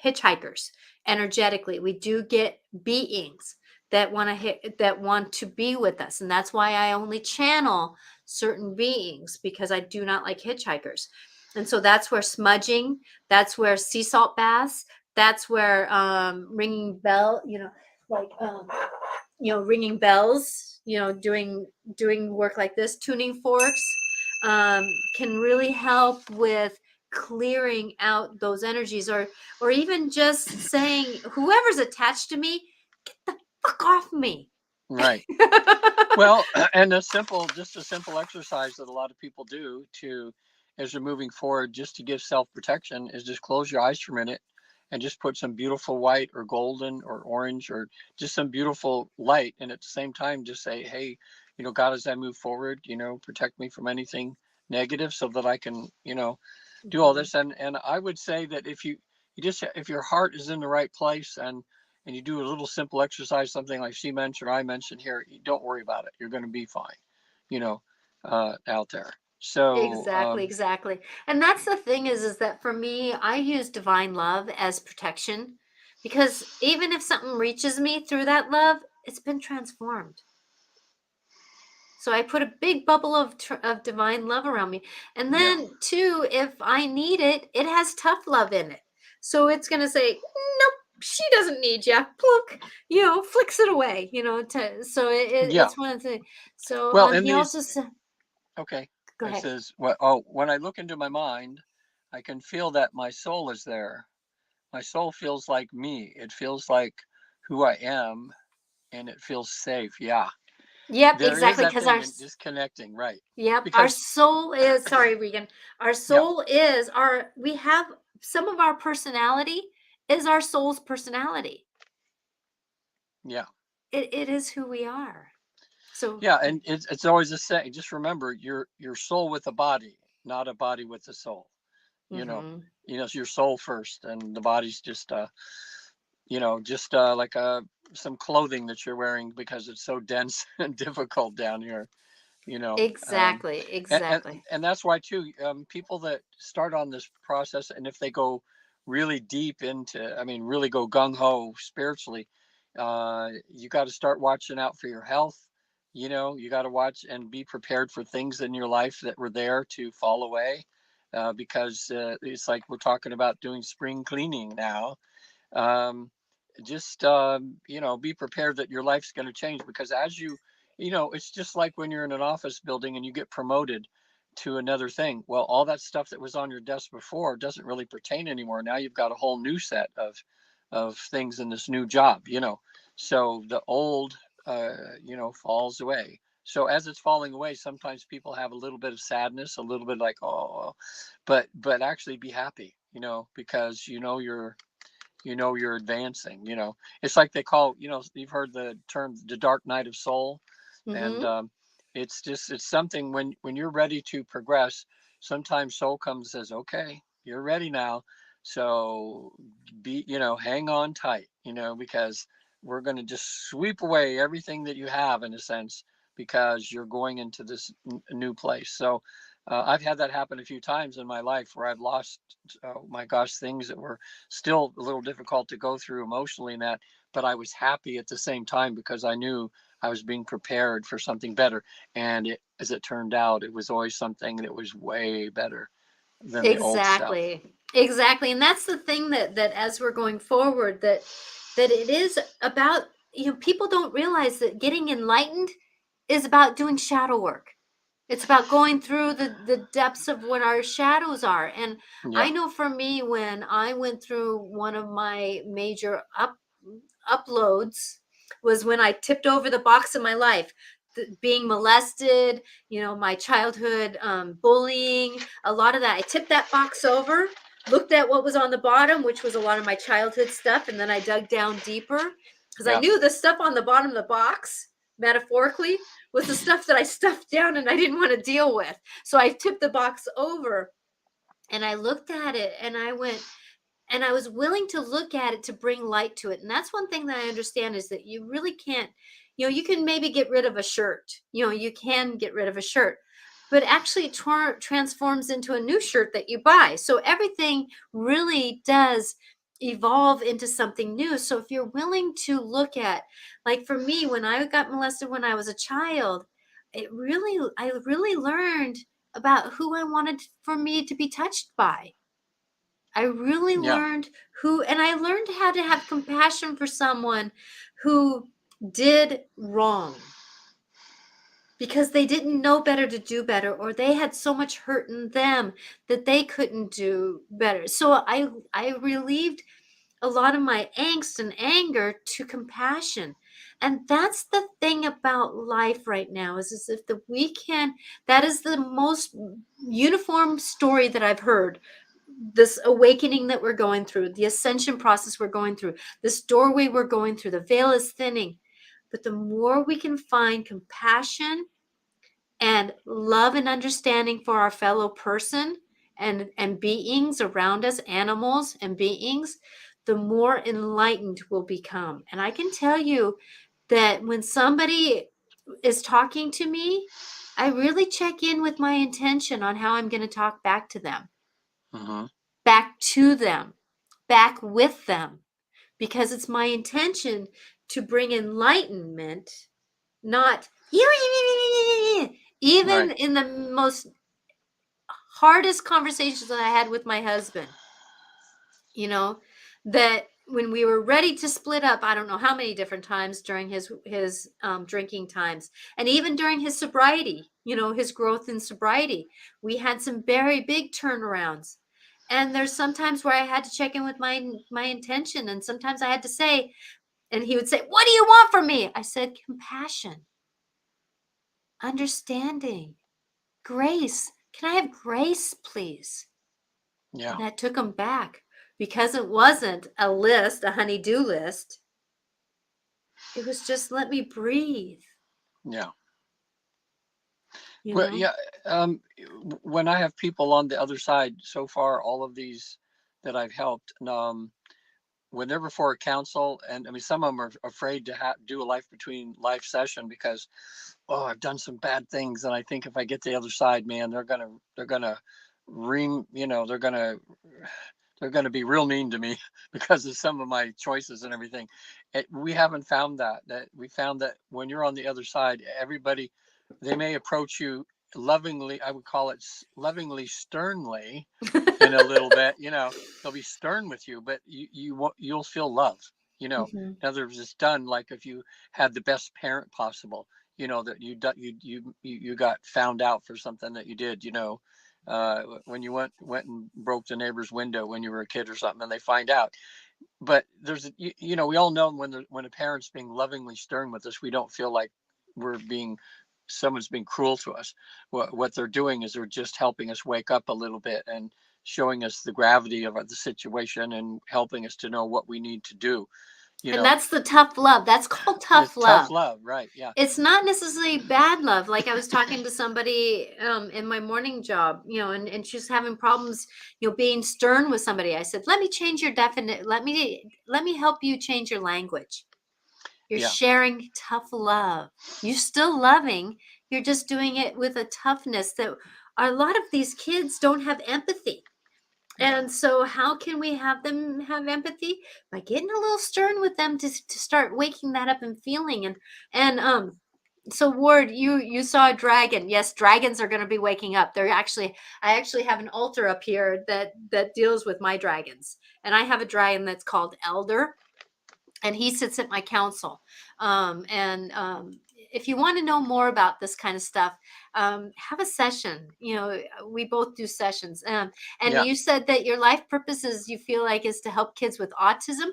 hitchhikers energetically. We do get beings that want to be with us, and that's why I only channel certain beings, because I do not like hitchhikers. And so that's where smudging, that's where sea salt baths, that's where ringing bell, like ringing bells, doing work like this, tuning forks, can really help with clearing out those energies, or even just saying, whoever's attached to me, get the fuck off me. Right. Well, and just a simple exercise that a lot of people do to, as they're moving forward, just to give self protection, is just close your eyes for a minute and just put some beautiful white or golden or orange or just some beautiful light. And at the same time, just say, hey, God, as I move forward, protect me from anything negative so that I can, do all Mhm. this. And I would say that if your heart is in the right place and you do a little simple exercise, something like she mentioned or I mentioned here, you don't worry about it. You're going to be fine, you know, out there. So, Exactly, exactly. And that's the thing is that for me, I use divine love as protection, because even if something reaches me through that love, it's been transformed. So I put a big bubble of divine love around me. And yeah, then too, if I need it, it has tough love in it. So it's going to say, nope, she doesn't need you. Plunk, flicks it away, so yeah. it's one of the, so Well, in he these, also said, okay, go it ahead. says, well, oh, when I look into my mind, I can feel that my soul is there. My soul feels like me. It feels like who I am and it feels safe. Yeah. Yep, There is exactly. that Because thing and just connecting, right? our Because, soul is, sorry, Regan, our yeah, soul is we have some of our personality is our soul's personality. yeah. It is who we are. So, Yeah, and it's always the same. Just remember, your soul with a body, not a body with a soul. You know, mhm. it's your soul first, and the body's just just like some clothing that you're wearing because it's so dense and difficult down here. You know, um, Exactly, and, and exactly. and that's why too. People that start on this process, and if they go really deep into, I mean, really go gung ho spiritually, you got to start watching out for your health. You got to watch and be prepared for things in your life that were there to fall away, because it's like we're talking about doing spring cleaning now. um, just be prepared that your life's going to change, because as it's just like when you're in an office building and you get promoted to another thing. Well, all that stuff that was on your desk before doesn't really pertain anymore. Now you've got a whole new set of things in this new job. So the old falls away. So as it's falling away, sometimes people have a little bit of sadness, a little bit like, oh, but actually be happy, because you're advancing. It's like they call, you've heard the term the dark night of soul. And Mhm. it's something when you're ready to progress, sometimes soul comes and says, okay, you're ready now. So hang on tight, because we're going to just sweep away everything that you have, in a sense, because you're going into this new place. So I've had that happen a few times in my life where I've lost, oh my gosh, things that were still a little difficult to go through emotionally in that, but I was happy at the same time because I knew I was being prepared for something better. And as it turned out, it was always something that was way better than the old stuff. Exactly. Exactly. And that's the thing that as we're going forward, that it is about, people don't realize that getting enlightened is about doing shadow work. It's about going through the depths of what our shadows are. And I Yeah. know for me, when I went through one of my major uploads, was when I tipped over the box of my life. being molested, my childhood bullying, a lot of that. I tipped that box over, looked at what was on the bottom, which was a lot of my childhood stuff, and then I dug down deeper because I Yeah. knew the stuff on the bottom of the box, metaphorically, was the stuff that I stuffed down and I didn't want to deal with. So I tipped the box over and I looked at it and I went, and I was willing to look at it to bring light to it. And that's one thing that I understand is that you really can't, you can maybe get rid of a shirt, you can get rid of a shirt, but actually it transforms into a new shirt that you buy. So everything really does evolve into something new. So if you're willing to look at, like for me, when I got molested when I was a child, I really learned about who I wanted for me to be touched by. I really Yeah. learned and I learned how to have compassion for someone who did wrong because they didn't know better to do better, or they had so much hurt in them that they couldn't do better. So I relieved a lot of my angst and anger to compassion. And that's the thing about life right now is if we can, that is the most uniform story that I've heard. This awakening that we're going through, the ascension process we're going through, this doorway we're going through, the veil is thinning. But the more we can find compassion and love and understanding for our fellow person and beings around us, animals and beings, the more enlightened we'll become. And I can tell you that when somebody is talking to me, I really check in with my intention on how I'm going to talk back to them, Mm-hmm. back to them, back with them, because it's my intention to bring enlightenment, not even Right. in the most hardest conversations that I had with my husband, that when we were ready to split up, I don't know how many different times during his drinking times, and even during his sobriety, his growth in sobriety, we had some very big turnarounds. And there's sometimes where I had to check in with my intention, and sometimes I had to say, and he would say, "What do you want from me?" I said, "Compassion, understanding, grace. Can I have grace, please?" Yeah. And that took him back because it wasn't a list, a honey-do list. It was just let me breathe, Yeah. you Well, know? yeah. When I have people on the other side, so far, all of these that I've helped, when they're before a council, and I mean, some of them are afraid to do a life between life session because, oh, I've done some bad things, and I think if I get to the other side, man, they're gonna ream, they're gonna be real mean to me because of some of my choices and everything. We haven't found that we found that when you're on the other side, everybody, they may approach you lovingly. I would call it lovingly, sternly, in a little bit. They'll be stern with you, but you'll feel love. Mhm. In other words, it's done like if you had the best parent possible. That you got found out for something that you did. When you went and broke the neighbor's window when you were a kid or something, and they find out. But we all know when a parent's being lovingly stern with us, we don't feel like someone's being cruel to us. What they're doing is they're just helping us wake up a little bit and showing us the gravity of the situation and helping us to know what we need to do. You And know, that's the tough love. That's called it's tough tough love. love, right? Yeah, It's not necessarily bad love. Like I was talking to somebody in my morning job, and she's having problems, being stern with somebody. I said, "Let me change your definite. Let me help you change your language. You're yeah, sharing tough love. You're still loving. You're just doing it with a toughness that a lot of these kids don't have empathy. yeah, And so how can we have them have empathy? By getting a little stern with them to start waking that up and feeling. And so Ward, you saw a dragon. Yes, dragons are going to be waking up. I actually have an altar up here that deals with my dragons. And I have a dragon that's called Elder, and he sits at my council. And if you want to know more about this kind of stuff, have a session. We both do sessions. And yeah, you said that your life purposes, you feel like, is to help kids with autism.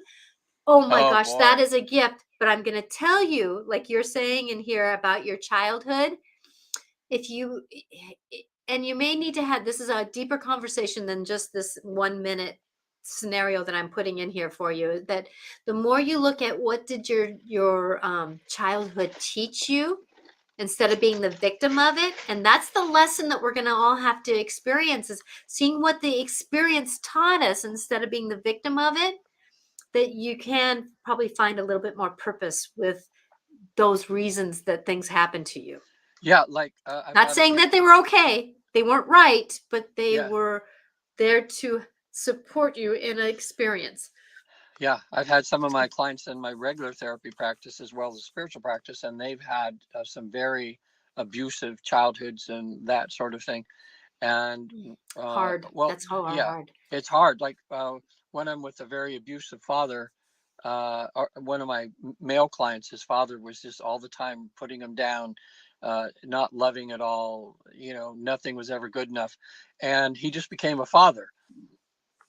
Oh my Oh gosh, that boy. is a gift. But I'm going to tell you, like you're saying in here about your childhood, if you, and you may need to have, this is a deeper conversation than just this 1 minute scenario that I'm putting in here for you, that the more you look at what did your childhood teach you, instead of being the victim of it. And that's the lesson that we're going to all have to experience, is seeing what the experience taught us instead of being the victim of it, that you can probably find a little bit more purpose with those reasons that things happen to you. Yeah, like I've Not had a saying few. that they were okay, they weren't right, but they Yeah, were there to support you in an experience. yeah. I've had some of my clients in my regular therapy practice as well as spiritual practice, and they've had some very abusive childhoods and that sort of thing. And Hard. well, That's how yeah, hard. it's hard. Like when I'm with a very abusive father, or one of my male clients, his father was just all the time putting him down, not loving at all. Nothing was ever good enough, and he just became a father.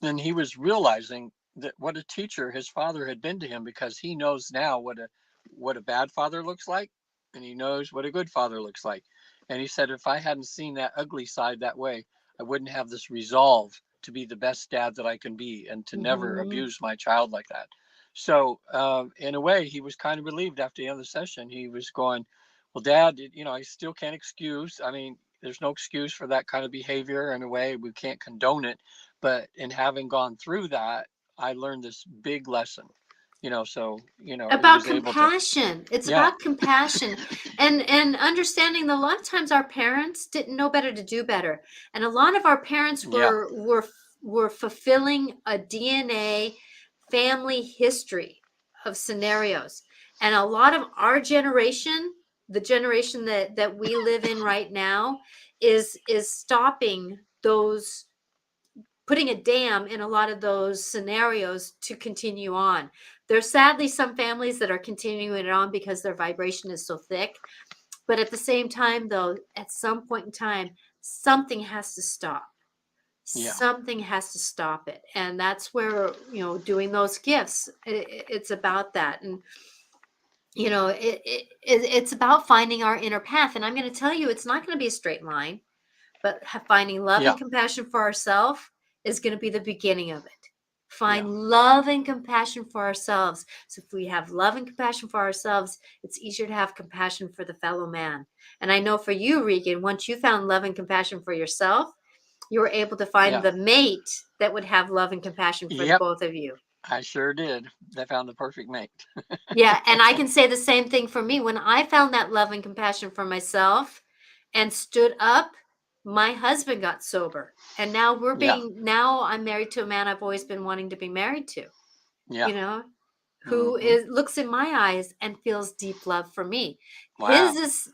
And he was realizing that what a teacher his father had been to him, because he knows now what a bad father looks like, and he knows what a good father looks like. And he said, if I hadn't seen that ugly side that way, I wouldn't have this resolve to be the best dad that I can be and to never Mm-hmm. abuse my child like that. So in a way, he was kind of relieved after the end of the session. He was going, well, Dad, I still can't excuse. I mean, there's no excuse for that kind of behavior. In a way, we can't condone it, but in having gone through that, I learned this big lesson. So he About was able to. compassion. It's Yeah, about compassion, and understanding that a lot of times our parents didn't know better to do better. And a lot of our parents yeah, were fulfilling a DNA family history of scenarios. And a lot of our generation, the generation that we live in right now, is stopping those, putting a dam in a lot of those scenarios to continue on. There's sadly some families that are continuing it on because their vibration is so thick. But at the same time, though, at some point in time, something has to stop. yeah, Something has to stop it. And that's where, doing those gifts, it's about that. And, it's about finding our inner path. And I'm going to tell you, it's not going to be a straight line, but finding love yeah, and compassion for ourselves is going to be the beginning of it. yeah, Find love and compassion for ourselves. So if we have love and compassion for ourselves, it's easier to have compassion for the fellow man. And I know for you, Regan, once you found love and compassion for yourself, you were able to find yeah. the mate that would have love and compassion for the Yep, both of you. I sure did. They found the perfect mate. Yeah, and I can say the same thing for me. When I found that love and compassion for myself and stood up, my husband got sober. And Yeah, now I'm married to a man I've always been wanting to be married to, yeah. you know, who Hmm. is looks in my eyes and feels deep love for me. His Wow. is,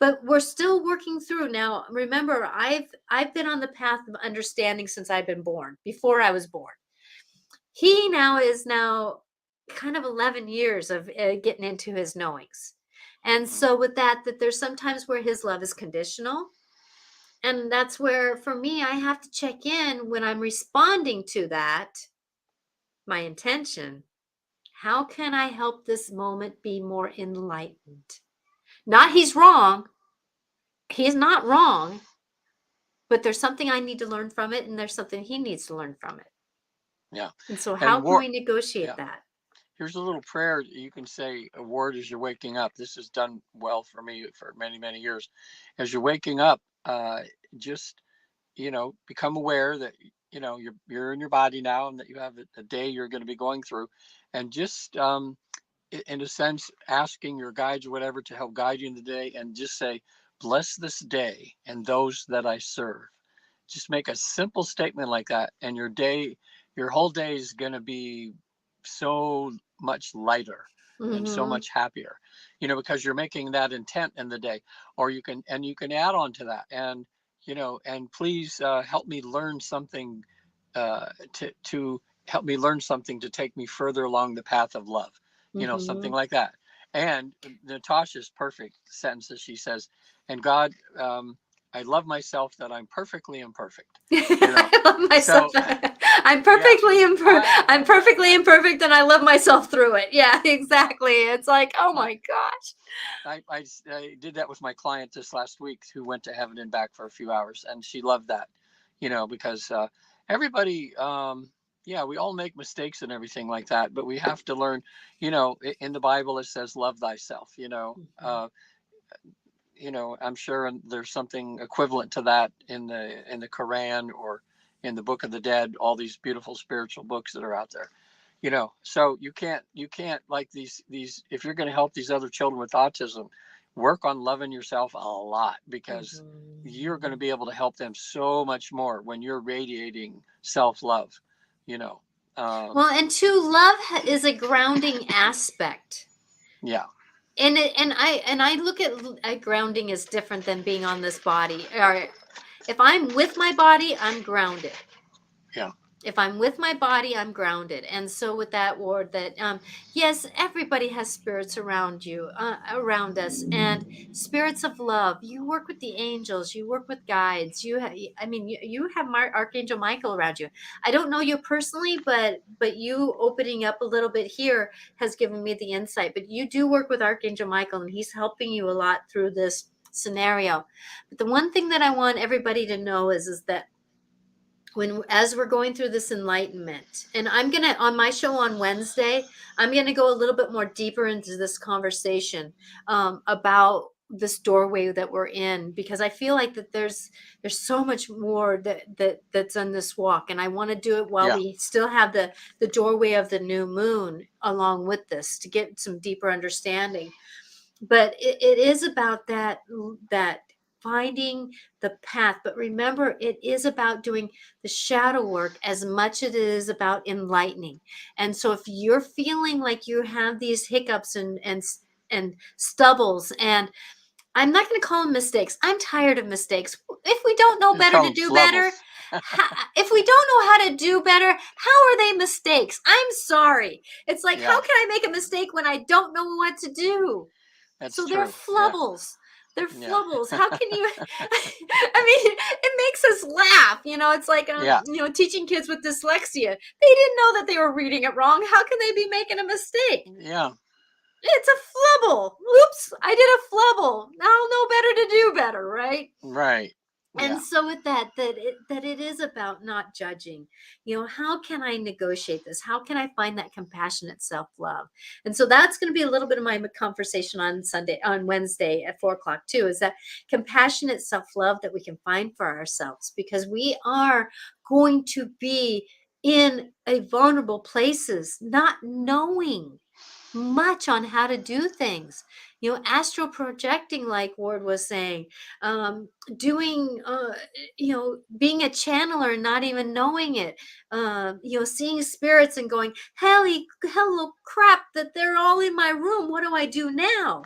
but we're still working through. Now, remember, I've been on the path of understanding since I've been born, before I was born. He now is now kind of 11 years of getting into his knowings. And Hmm. so with that there's sometimes where his love is conditional, and that's where for me I have to check in when I'm responding to that, my intention. How can I help this moment be more enlightened? Not he's wrong. He's not wrong, but there's something I need to learn from it, and there's something he needs to learn from it. Yeah. And so And how can war. we negotiate Yeah. that? Here's a little prayer you can say a word as you're waking up. This has done well for me for many, many years. As you're waking up, just become aware that you're in your body now, and that you have a day you're going to be going through, and just in a sense asking your guides or whatever to help guide you in the day, and just say, bless this day and those that I serve. Just make a simple statement like that, and your whole day is going to be so much lighter and so Mhm. much happier, because you're making that intent in the day. Or you can add on to that, and please help me learn something, to help me learn something to take me further along the path of love, something Mhm. like that. And Natasha's perfect sentence that she says, and God, I love myself that I'm perfectly imperfect. I love myself. So I'm yeah, I'm perfectly imperfect, and I love myself through it. Yeah, exactly. It's like, oh I, my gosh. I did that with my client this last week who went to heaven and back for a few hours, and she loved that, because everybody, yeah, we all make mistakes and everything like that, but we have to learn, in the Bible it says, love thyself, I'm sure there's something equivalent to that in the Quran or in the Book of the Dead, all these beautiful spiritual books that are out there. So you can't like these if you're going to help these other children with autism, work on loving yourself a lot, because you're going to be able to help them so much more when you're radiating self-love, you know. Well, and to love is a grounding aspect. Yeah. And I look at grounding as different than being on this body. Or if I'm with my body, I'm grounded. Yeah. If I'm with my body, I'm grounded. And so with that word, that yes, everybody has spirits around you, around us, and spirits of love. You work with the angels, you work with guides. You have Archangel Michael around you. I don't know you personally, but you opening up a little bit here has given me the insight. But you do work with Archangel Michael, and he's helping you a lot through this scenario. But the one thing that I want everybody to know is that as we're going through this enlightenment, and I'm gonna, on my show on Wednesday, I'm gonna go a little bit more deeper into this conversation about this doorway that we're in, because I feel like that there's so much more that's on this walk, and I want to do it while Yeah. we still have the doorway of the new moon along with this, to get some deeper understanding. But it is about that finding the path. But remember, it is about doing the shadow work as much as it is about enlightening. And so if you're feeling like you have these hiccups and stubbles, and I'm not going to call them mistakes, I'm tired of mistakes. If we don't know Just better call to them do better, flubbles. if we don't know how to do better, how are they mistakes? I'm sorry. It's like, how Yeah, can I make a mistake when I don't know what to do? that's So they're true. Yeah. flubbles. They're Yeah. flubbles. How can you? I mean, it makes us laugh. It's like Yeah. teaching kids with dyslexia. They didn't know that they were reading it wrong. How can they be making a mistake? Yeah. It's a flubble. Oops, I did a flubble. I'll know better to do better, right? Right. And Yeah. so with that it is about not judging. How can I negotiate this? How can I find that compassionate self-love? And so that's going to be a little bit of my conversation on Wednesday at 4:00 too, is that compassionate self-love that we can find for ourselves, because we are going to be in a vulnerable places, not knowing much on how to do things. Astral projecting, like Ward was saying, doing, being a channeler and not even knowing it, seeing spirits and going, hello crap, that they're all in my room. What do I do now?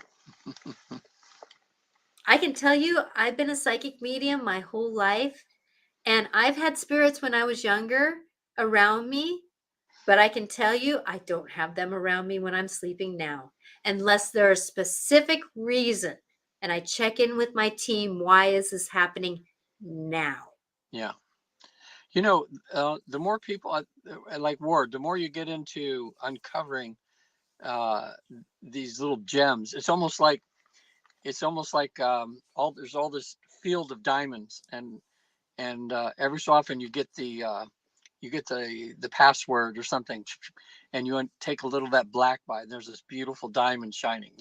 I can tell you, I've been a psychic medium my whole life, and I've had spirits when I was younger around me. But I can tell you, I don't have them around me when I'm sleeping now, unless there's a specific reason. And I check in with my team. Why is this happening now? Yeah. The more people, like Ward, the more you get into uncovering uh, these little gems, it's almost like there's all this field of diamonds, and every so often you get the password or something, and you take a little of that black by, and there's this beautiful diamond shining,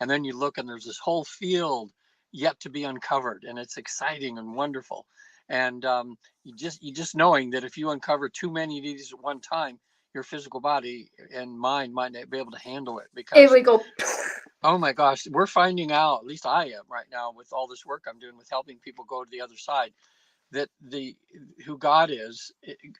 and then you look and there's this whole field yet to be uncovered, and it's exciting and wonderful. And you just knowing that if you uncover too many of these at one time, your physical body and mind might not be able to handle it, Here because we go. oh my gosh, we're finding out, at least I am right now with all this work I'm doing with helping people go to the other side, that the who God is,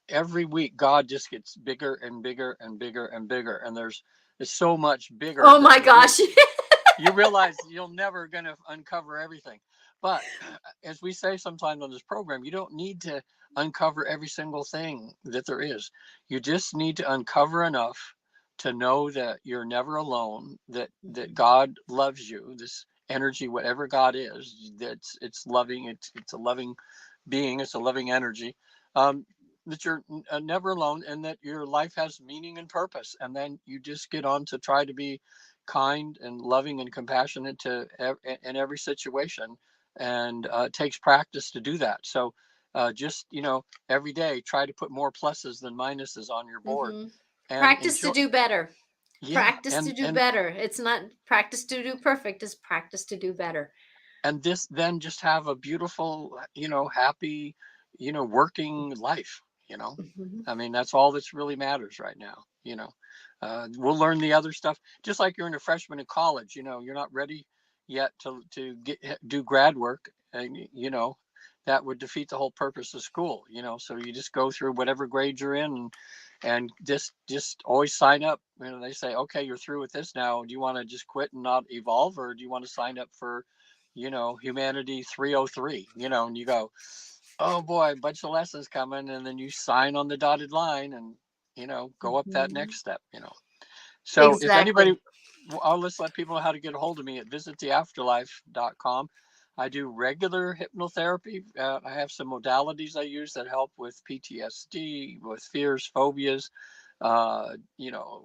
every week God just gets bigger and bigger and bigger and bigger, and there's so much bigger Oh that my gosh. you realize you'll never gonna uncover everything. But as we say sometimes on this program, you don't need to uncover every single thing that there is. You just need to uncover enough to know that you're never alone, that God loves you. This energy, whatever God is, it's loving, it's a loving being, it's a loving energy, um, that you're never alone, and that your life has meaning and purpose. And then you just get on to try to be kind and loving and compassionate to in every situation. And it takes practice to do that. So just, every day try to put more pluses than minuses on your board, Hmm. and Practice to enjoy. do better. Yeah, Practice to do better. It's not practice to do perfect, it's practice to do better. and this then just have a beautiful, happy, working life. Mhm. I mean, that's all that's really matters right now. We'll learn the other stuff, just like you're in a freshman in college. You're not ready yet to do grad work, and that would defeat the whole purpose of school. So you just go through whatever grade you're in, and just always sign up. They say, okay, you're through with this now. Do you want to just quit and not evolve, or do you want to sign up for humanity 303? And you go, oh boy, a bunch of lessons coming, and then you sign on the dotted line, and go up that Mhm. next step. So if anybody, Exactly. I'll just let people know how to get a hold of me at visittheafterlife.com. I do regular hypnotherapy. I have some modalities I use that help with PTSD, with fears, phobias,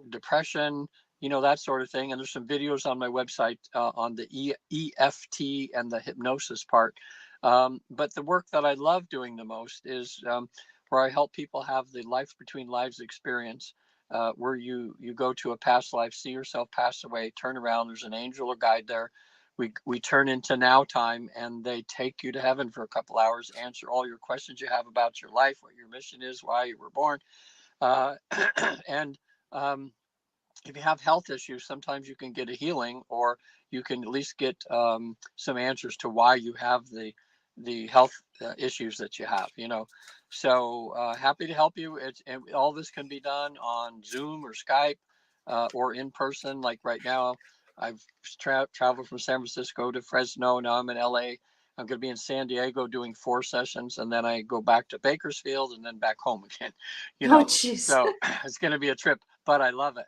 depression, that sort of thing. And there's some videos on my website on the EFT and the hypnosis part. But the work that I love doing the most is where I help people have the life between lives experience, where you go to a past life, see yourself pass away, turn around, there's an angel or guide there. We turn into now time, and they take you to heaven for a couple hours, answer all your questions you have about your life, what your mission is, why you were born. Uh, and if you have health issues, sometimes you can get a healing, or you can at least get some answers to why you have the health issues that you have. So happy to help you. And all this can be done on Zoom or Skype, or in person. Like right now, I've traveled from San Francisco to Fresno. Now I'm in LA. I'm going to be in San Diego doing 4 sessions, and then I go back to Bakersfield and then back home again. you Oh, know jeez. so it's going to be a trip, but I love it.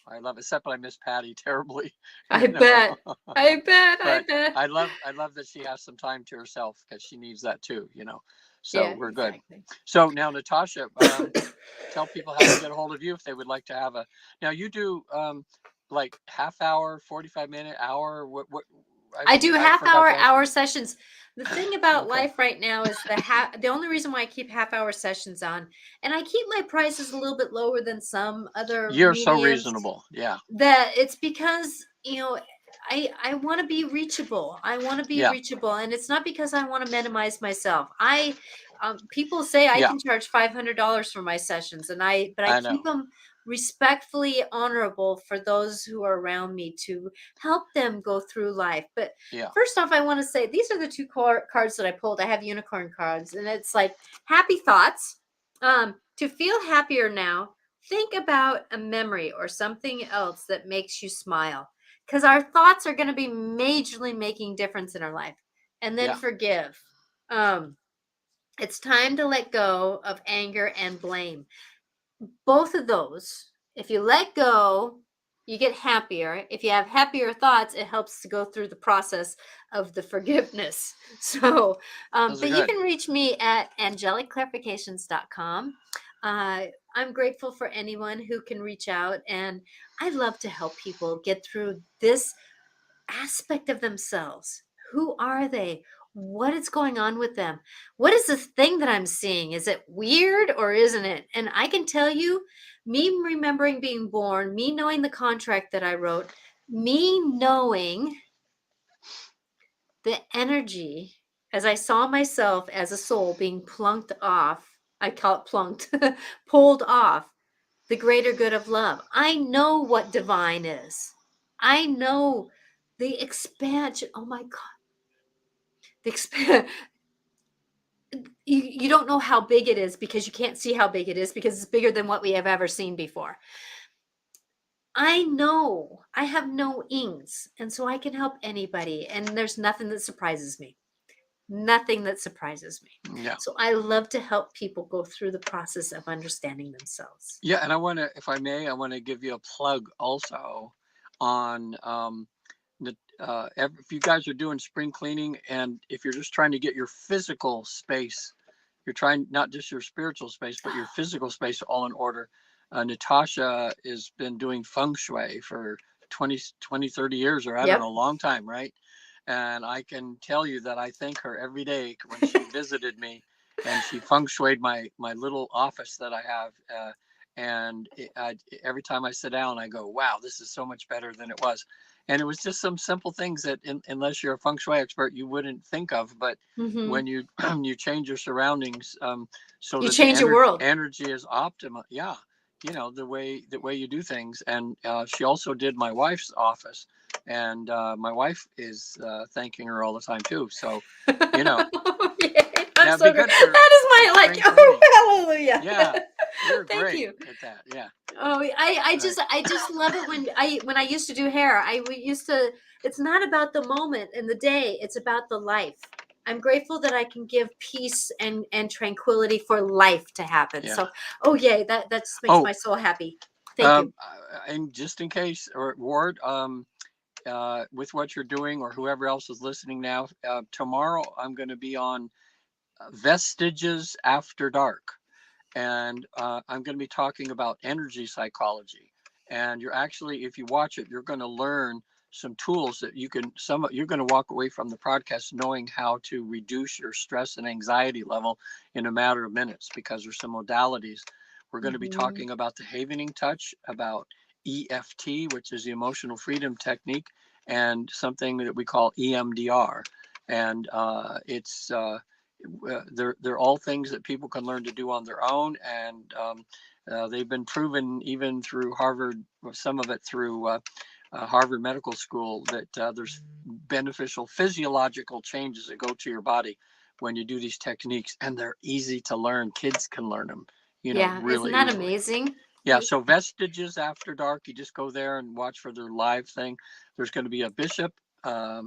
I love it, except I miss Patty terribly. you I know bet. I bet. I but bet. I love that she has some time to herself, because she needs that too. So Yeah, we're good. exactly. So now, Natasha, tell people how to get a hold of you if they would like to have a. Now you do like half hour, 45-minute, hour. What I do I half forgot hour to ask you. sessions. The thing about Okay, life right now is the only reason why I keep half hour sessions on, and I keep my prices a little bit lower than some other you're so mediums, reasonable. Yeah, that it's because, I want to be reachable. I want to be yeah, reachable, and it's not because I want to minimize myself. People say I yeah. can charge $500 for my sessions, but I I keep know. them respectfully honorable for those who are around me, to help them go through life. But Yeah, first off, I want to say these are the two cards that I pulled. I have unicorn cards, and it's like happy thoughts. To feel happier now, think about a memory or something else that makes you smile, because our thoughts are going to be majorly making difference in our life. And then yeah, forgive. Um, it's time to let go of anger and blame. Both of those, if you let go, you get happier. If you have happier thoughts, it helps to go through the process of the forgiveness. So, those are but you good. can reach me at angelicclarifications.com. Uh, I'm grateful for anyone who can reach out, and I love to help people get through this aspect of themselves. Who are they? What is going on with them? What is this thing that I'm seeing? Is it weird or isn't it? And I can tell you, me remembering being born, me knowing the contract that I wrote, me knowing the energy as I saw myself as a soul being plunked off. I call it plunked, pulled off the greater good of love. I know what divine is. I know the expansion. Oh my God. The you don't know how big it is, because you can't see how big it is, because it's bigger than what we have ever seen before. I know I have no ings, and so I can help anybody. And there's nothing that surprises me. Nothing that surprises me. Yeah. So I love to help people go through the process of understanding themselves. Yeah, and I want to, if I may, I want to give you a plug also on if you guys are doing spring cleaning, and if you're just trying to get your physical space, you're trying not just your spiritual space, but your physical space all in order. Natasha has been doing Feng Shui for 20, 30 years, or I don't Yep. know, a long time, right? And I can tell you that I thank her every day when she visited me, and she Feng Shuied my little office that I have. And every time I sit down, I go, wow, this is so much better than it was. And it was just some simple things that, unless you're a feng shui expert, you wouldn't think of. But Mm-hmm. when you you change your surroundings, so You that the change your world. energy is optimal, yeah, the way you do things. And she also did my wife's office, and my wife is thanking her all the time too. So, you know, Yay, I'm that'd so be good. good for That is my spring like. cleaning. Oh, hallelujah. Yeah, you're Thank great you. at that. Yeah. Oh, Right. I just love it when I used to do hair. We used to. It's not about the moment and the day. It's about the life. I'm grateful that I can give peace and tranquility for life to happen. Yeah. So, oh yay, that just makes Oh, my soul happy. Thank you. and just in case, or Ward, with what you're doing, or whoever else is listening now, tomorrow I'm going to be on Vestiges After Dark, and I'm going to be talking about energy psychology. And you're actually, if you watch it, you're going to learn some tools that you're going to walk away from the podcast knowing how to reduce your stress and anxiety level in a matter of minutes, because there's some modalities. We're going to be Mm-hmm. talking about the Havening touch, about EFT, which is the emotional freedom technique, and something that we call EMDR. And they're all things that people can learn to do on their own. And they've been proven even through Harvard, some of it through Harvard Medical School, that there's beneficial physiological changes that go to your body when you do these techniques, and they're easy to learn. Kids can learn them, Yeah, isn't really that easily. amazing? Yeah, so Vestiges After Dark, you just go there and watch for their live thing. There's going to be a bishop, a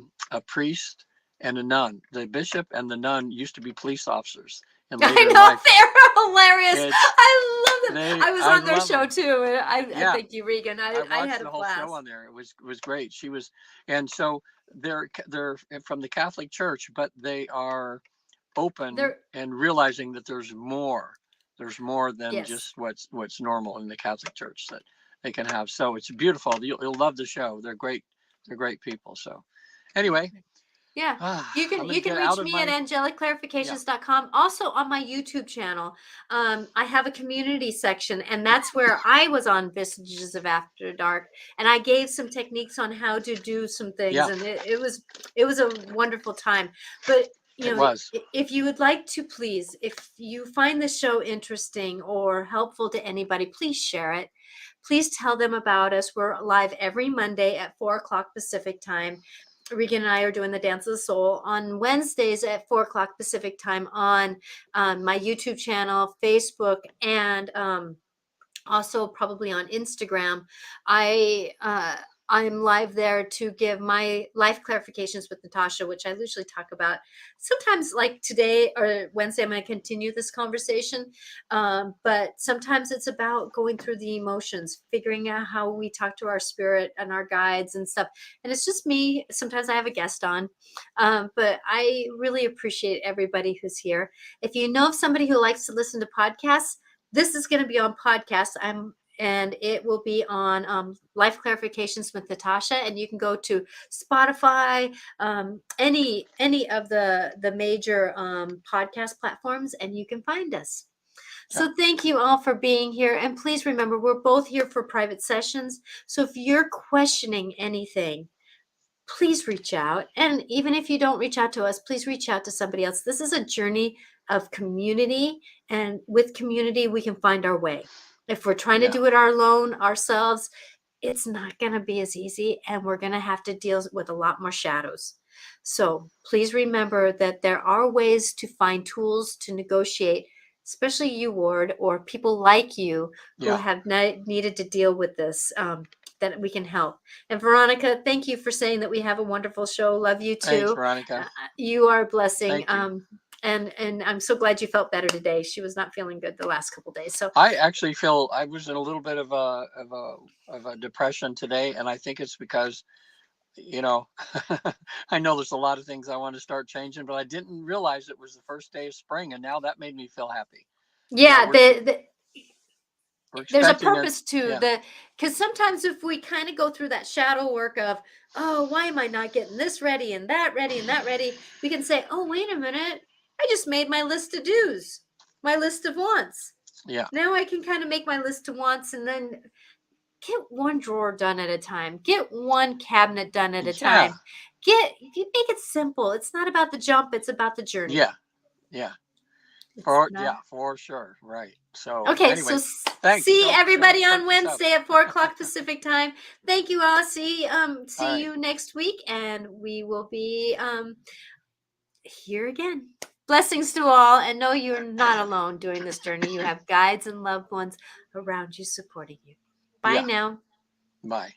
priest, and a nun. The bishop and the nun used to be police officers in I later know life. they're hilarious. It's I love them. I was I on their love show them. too. I Yeah, thank you, Regan. I I watched had a the whole show blast. on there. It was great. She was, and so they're from the Catholic Church, but they are open They're and realizing that there's more. There's more than yes. just what's normal in the Catholic Church that they can have. So it's beautiful. You'll love the show. They're great. They're great people. So anyway, Yeah. I'm You gonna can get out reach of me at my, yeah. angelicclarifications.com. Also on my YouTube channel, I have a community section, and that's where I was on Vestiges of After Dark, and I gave some techniques on how to do some things, Yeah, and it was a wonderful time. But you it know, was. if you would like to, please, if you find the show interesting or helpful to anybody, please share it. Please tell them about us. We're live every Monday at 4 o'clock Pacific time. Regan and I are doing the Dance of the Soul on Wednesdays at 4 o'clock Pacific time on my YouTube channel, Facebook, and also probably on Instagram. I I'm live there to give my life clarifications with Natasha, which I usually talk about. Sometimes, like today or Wednesday, I'm going to continue this conversation. But sometimes it's about going through the emotions, figuring out how we talk to our spirit and our guides and stuff. And it's just me. Sometimes I have a guest on, but I really appreciate everybody who's here. If you know of somebody who likes to listen to podcasts, this is going to be on podcast. And it will be on Life Clarifications with Natasha, and you can go to Spotify, any of the major podcast platforms, and you can find us. Yeah. So thank you all for being here, and please remember we're both here for private sessions. So if you're questioning anything, please reach out. And even if you don't reach out to us, please reach out to somebody else. This is a journey of community, and with community, we can find our way. If we're trying to Yeah. do it alone ourselves, it's not going to be as easy, and we're going to have to deal with a lot more shadows. So please remember that there are ways to find tools to negotiate, especially you, Ward, or people like you who Yeah. have needed to deal with this, that we can help. And Veronica, thank you for saying that we have a wonderful show. Love you Thanks, too. Veronica. You are a blessing. Thank you. And I'm so glad you felt better today. She was not feeling good the last couple of days. So I actually feel I was in a little bit of a depression today, and I think it's because you know, I know there's a lot of things I want to start changing, but I didn't realize it was the first day of spring, and now that made me feel happy. You know, Yeah, we're there's a expecting it. purpose to Yeah, the, because sometimes if we kind of go through that shadow work of, oh, why am I not getting this ready and that ready and that ready, we can say, oh, wait a minute, I just made my list of do's, my list of wants. yeah, Now I can kind of make my list of wants and then get one drawer done at a time, get one cabinet done at a yeah, time, you make it simple. It's not about the jump, it's about the journey. yeah, yeah. It's not. For sure, right. So Okay, so anyway, thanks. see Don't everybody start on this up. Wednesday at 4 o'clock Pacific time. Thank you all. All See right. you next week, and we will be here again. Blessings to all, and know you're not alone during this journey. You have guides and loved ones around you supporting you. Bye Yeah. now. Bye.